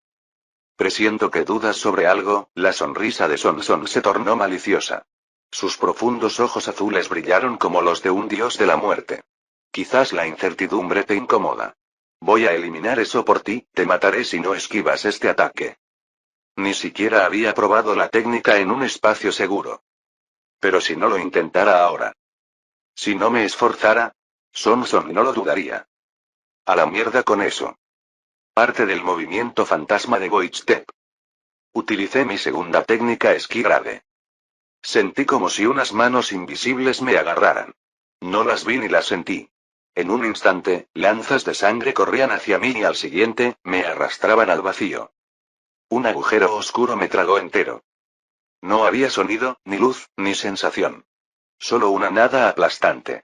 Presiento que dudas sobre algo, la sonrisa de Sonson se tornó maliciosa. Sus profundos ojos azules brillaron como los de un dios de la muerte. Quizás la incertidumbre te incomoda. Voy a eliminar eso por ti, te mataré si no esquivas este ataque. Ni siquiera había probado la técnica en un espacio seguro. Pero si no lo intentara ahora. Si no me esforzara, Sonson no lo dudaría. A la mierda con eso. Parte del movimiento fantasma de Goichstep. Utilicé mi segunda técnica esquigrade. Sentí como si unas manos invisibles me agarraran. No las vi ni las sentí. En un instante, lanzas de sangre corrían hacia mí y al siguiente, me arrastraban al vacío. Un agujero oscuro me tragó entero. No había sonido, ni luz, ni sensación. Solo una nada aplastante.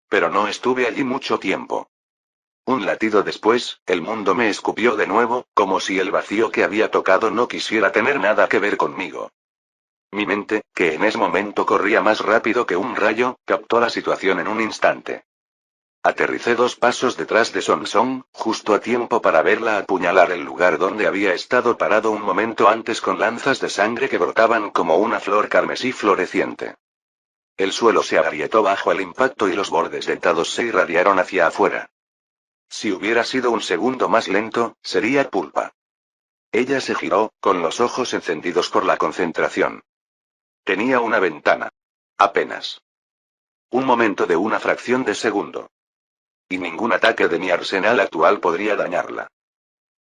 Pero no estuve allí mucho tiempo. Un latido después, el mundo me escupió de nuevo, como si el vacío que había tocado no quisiera tener nada que ver conmigo. Mi mente, que en ese momento corría más rápido que un rayo, captó la situación en un instante. Aterricé 2 pasos detrás de Sonson, justo a tiempo para verla apuñalar el lugar donde había estado parado un momento antes con lanzas de sangre que brotaban como una flor carmesí floreciente. El suelo se agrietó bajo el impacto y los bordes dentados se irradiaron hacia afuera. Si hubiera sido un segundo más lento, sería pulpa. Ella se giró, con los ojos encendidos por la concentración. Tenía una ventana. Apenas. Un momento de una fracción de segundo. Y ningún ataque de mi arsenal actual podría dañarla.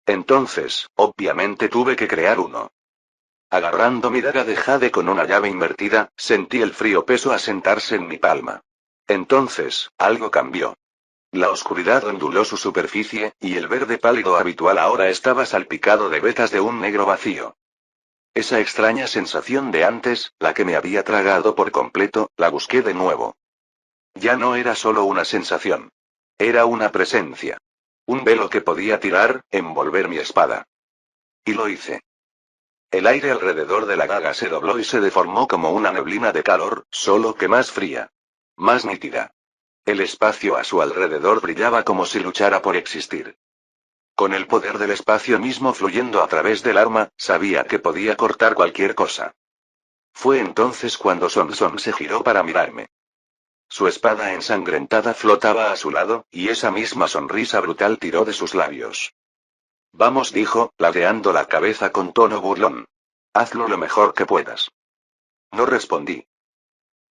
Entonces, obviamente tuve que crear uno. Agarrando mi daga de jade con una llave invertida, sentí el frío peso asentarse en mi palma. Entonces, algo cambió. La oscuridad onduló su superficie, y el verde pálido habitual ahora estaba salpicado de vetas de un negro vacío. Esa extraña sensación de antes, la que me había tragado por completo, la busqué de nuevo. Ya no era solo una sensación. Era una presencia. Un velo que podía tirar, envolver mi espada. Y lo hice. El aire alrededor de la daga se dobló y se deformó como una neblina de calor, solo que más fría. Más nítida. El espacio a su alrededor brillaba como si luchara por existir. Con el poder del espacio mismo fluyendo a través del arma, sabía que podía cortar cualquier cosa. Fue entonces cuando Sonson se giró para mirarme. Su espada ensangrentada flotaba a su lado, y esa misma sonrisa brutal tiró de sus labios. Vamos, dijo, ladeando la cabeza con tono burlón. Hazlo lo mejor que puedas. No respondí.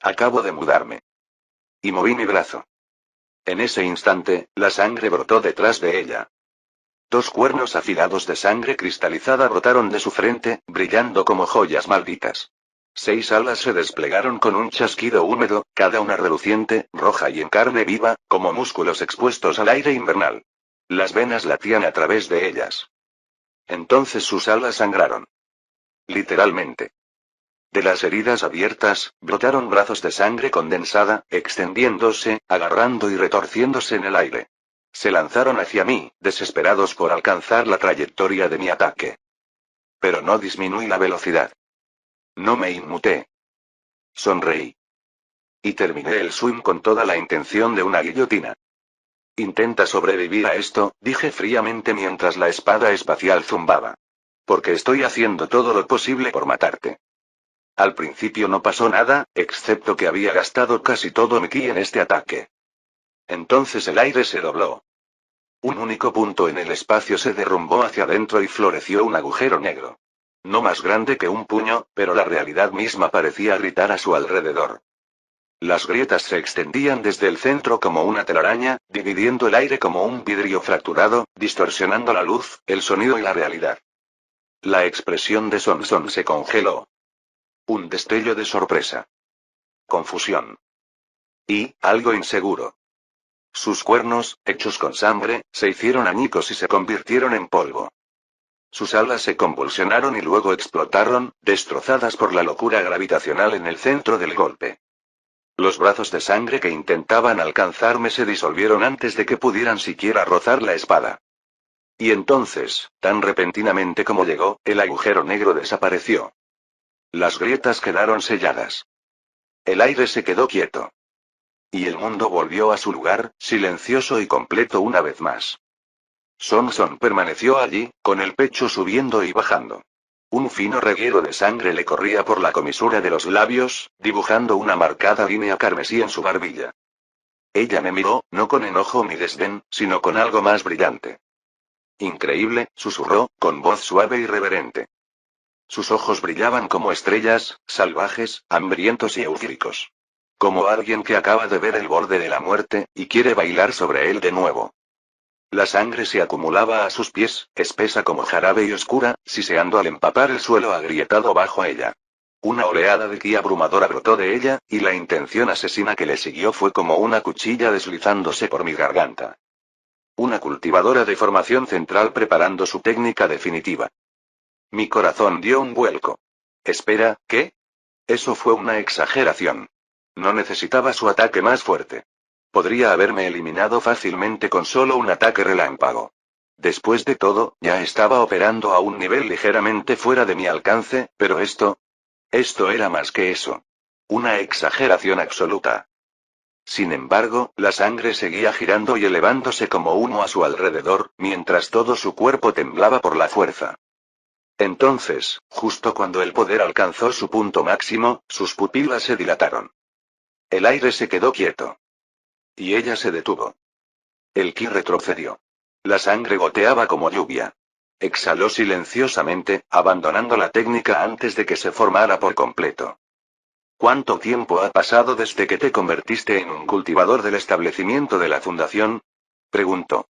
Acabo de mudarme. Y moví mi brazo. En ese instante, la sangre brotó detrás de ella. 2 cuernos afilados de sangre cristalizada brotaron de su frente, brillando como joyas malditas. 6 alas se desplegaron con un chasquido húmedo, cada una reluciente, roja y en carne viva, como músculos expuestos al aire invernal. Las venas latían a través de ellas. Entonces sus alas sangraron. Literalmente. De las heridas abiertas, brotaron brazos de sangre condensada, extendiéndose, agarrando y retorciéndose en el aire. Se lanzaron hacia mí, desesperados por alcanzar la trayectoria de mi ataque. Pero no disminuí la velocidad. No me inmuté. Sonreí. Y terminé el swing con toda la intención de una guillotina. Intenta sobrevivir a esto, dije fríamente mientras la espada espacial zumbaba. Porque estoy haciendo todo lo posible por matarte. Al principio no pasó nada, excepto que había gastado casi todo mi ki en este ataque. Entonces el aire se dobló. Un único punto en el espacio se derrumbó hacia adentro y floreció un agujero negro. No más grande que un puño, pero la realidad misma parecía gritar a su alrededor. Las grietas se extendían desde el centro como una telaraña, dividiendo el aire como un vidrio fracturado, distorsionando la luz, el sonido y la realidad. La expresión de Sonson se congeló. Un destello de sorpresa. Confusión. Y, algo inseguro. Sus cuernos, hechos con sangre, se hicieron añicos y se convirtieron en polvo. Sus alas se convulsionaron y luego explotaron, destrozadas por la locura gravitacional en el centro del golpe. Los brazos de sangre que intentaban alcanzarme se disolvieron antes de que pudieran siquiera rozar la espada. Y entonces, tan repentinamente como llegó, el agujero negro desapareció. Las grietas quedaron selladas. El aire se quedó quieto. Y el mundo volvió a su lugar, silencioso y completo una vez más. Sonson permaneció allí, con el pecho subiendo y bajando. Un fino reguero de sangre le corría por la comisura de los labios, dibujando una marcada línea carmesí en su barbilla. Ella me miró, no con enojo ni desdén, sino con algo más brillante. Increíble, susurró, con voz suave y reverente. Sus ojos brillaban como estrellas, salvajes, hambrientos y eufóricos. Como alguien que acaba de ver el borde de la muerte, y quiere bailar sobre él de nuevo. La sangre se acumulaba a sus pies, espesa como jarabe y oscura, siseando al empapar el suelo agrietado bajo ella. Una oleada de ki abrumadora brotó de ella, y la intención asesina que le siguió fue como una cuchilla deslizándose por mi garganta. Una cultivadora de formación central preparando su técnica definitiva. Mi corazón dio un vuelco. Espera, ¿qué? Eso fue una exageración. No necesitaba su ataque más fuerte. Podría haberme eliminado fácilmente con solo un ataque relámpago. Después de todo, ya estaba operando a un nivel ligeramente fuera de mi alcance, pero esto era más que eso. Una exageración absoluta. Sin embargo, la sangre seguía girando y elevándose como humo a su alrededor, mientras todo su cuerpo temblaba por la fuerza. Entonces, justo cuando el poder alcanzó su punto máximo, sus pupilas se dilataron. El aire se quedó quieto. Y ella se detuvo. El ki retrocedió. La sangre goteaba como lluvia. Exhaló silenciosamente, abandonando la técnica antes de que se formara por completo. ¿Cuánto tiempo ha pasado desde que te convertiste en un cultivador del establecimiento de la fundación? Preguntó.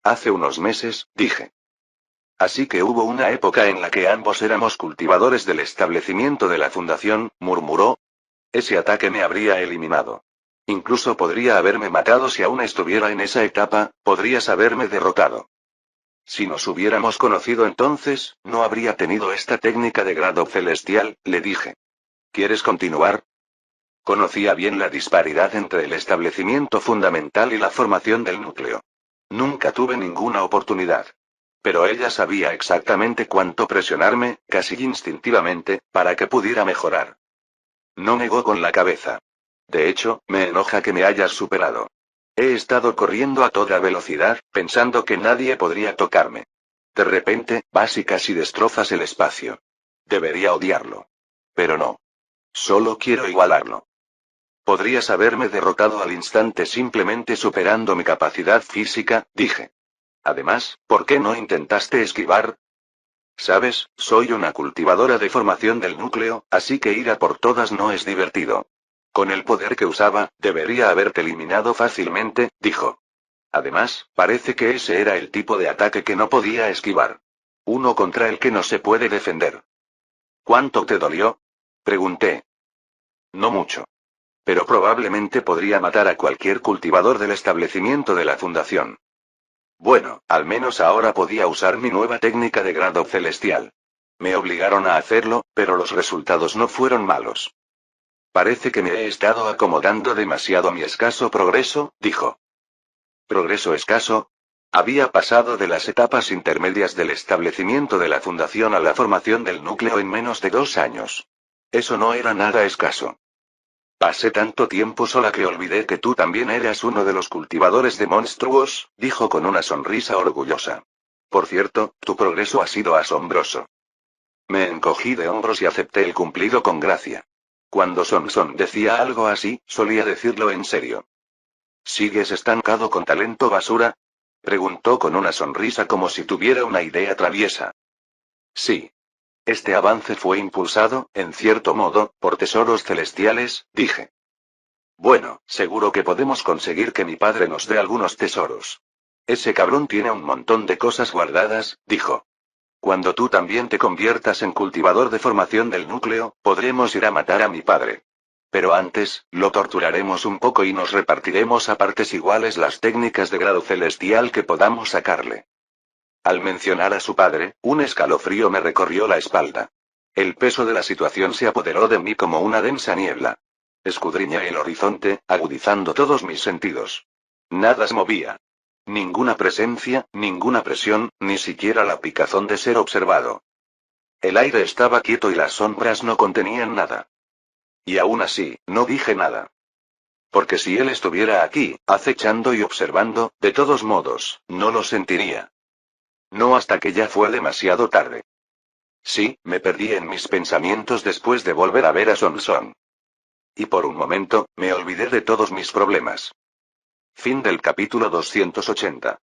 Hace unos meses, dije. Así que hubo una época en la que ambos éramos cultivadores del establecimiento de la fundación, murmuró. Ese ataque me habría eliminado. Incluso podría haberme matado si aún estuviera en esa etapa, podrías haberme derrotado. Si nos hubiéramos conocido entonces, no habría tenido esta técnica de grado celestial, le dije. ¿Quieres continuar? Conocía bien la disparidad entre el establecimiento fundamental y la formación del núcleo. Nunca tuve ninguna oportunidad. Pero ella sabía exactamente cuánto presionarme, casi instintivamente, para que pudiera mejorar. No negó con la cabeza. De hecho, me enoja que me hayas superado. He estado corriendo a toda velocidad, pensando que nadie podría tocarme. De repente, vas y casi destrozas el espacio. Debería odiarlo. Pero no. Solo quiero igualarlo. Podrías haberme derrotado al instante simplemente superando mi capacidad física, dije. Además, ¿por qué no intentaste esquivar? Sabes, soy una cultivadora de formación del núcleo, así que ir a por todas no es divertido. Con el poder que usaba, debería haberte eliminado fácilmente, dijo. Además, parece que ese era el tipo de ataque que no podía esquivar. Uno contra el que no se puede defender. ¿Cuánto te dolió? Pregunté. No mucho. Pero probablemente podría matar a cualquier cultivador del establecimiento de la fundación. Bueno, al menos ahora podía usar mi nueva técnica de grado celestial. Me obligaron a hacerlo, pero los resultados no fueron malos. Parece que me he estado acomodando demasiado a mi escaso progreso, dijo. ¿Progreso escaso? Había pasado de las etapas intermedias del establecimiento de la fundación a la formación del núcleo en menos de 2 años. Eso no era nada escaso. Pasé tanto tiempo sola que olvidé que tú también eras uno de los cultivadores de monstruos, dijo con una sonrisa orgullosa. Por cierto, tu progreso ha sido asombroso. Me encogí de hombros y acepté el cumplido con gracia. Cuando Sonson decía algo así, solía decirlo en serio. ¿Sigues estancado con talento basura? Preguntó con una sonrisa como si tuviera una idea traviesa. Sí. Este avance fue impulsado, en cierto modo, por tesoros celestiales, dije. Bueno, seguro que podemos conseguir que mi padre nos dé algunos tesoros. Ese cabrón tiene un montón de cosas guardadas, dijo. Cuando tú también te conviertas en cultivador de formación del núcleo, podremos ir a matar a mi padre. Pero antes, lo torturaremos un poco y nos repartiremos a partes iguales las técnicas de grado celestial que podamos sacarle. Al mencionar a su padre, un escalofrío me recorrió la espalda. El peso de la situación se apoderó de mí como una densa niebla. Escudriñé el horizonte, agudizando todos mis sentidos. Nada se movía. Ninguna presencia, ninguna presión, ni siquiera la picazón de ser observado. El aire estaba quieto y las sombras no contenían nada. Y aún así, no dije nada. Porque si él estuviera aquí, acechando y observando, de todos modos, no lo sentiría. No hasta que ya fue demasiado tarde. Sí, me perdí en mis pensamientos después de volver a ver a Sonson. Y por un momento, me olvidé de todos mis problemas. Fin del capítulo 280.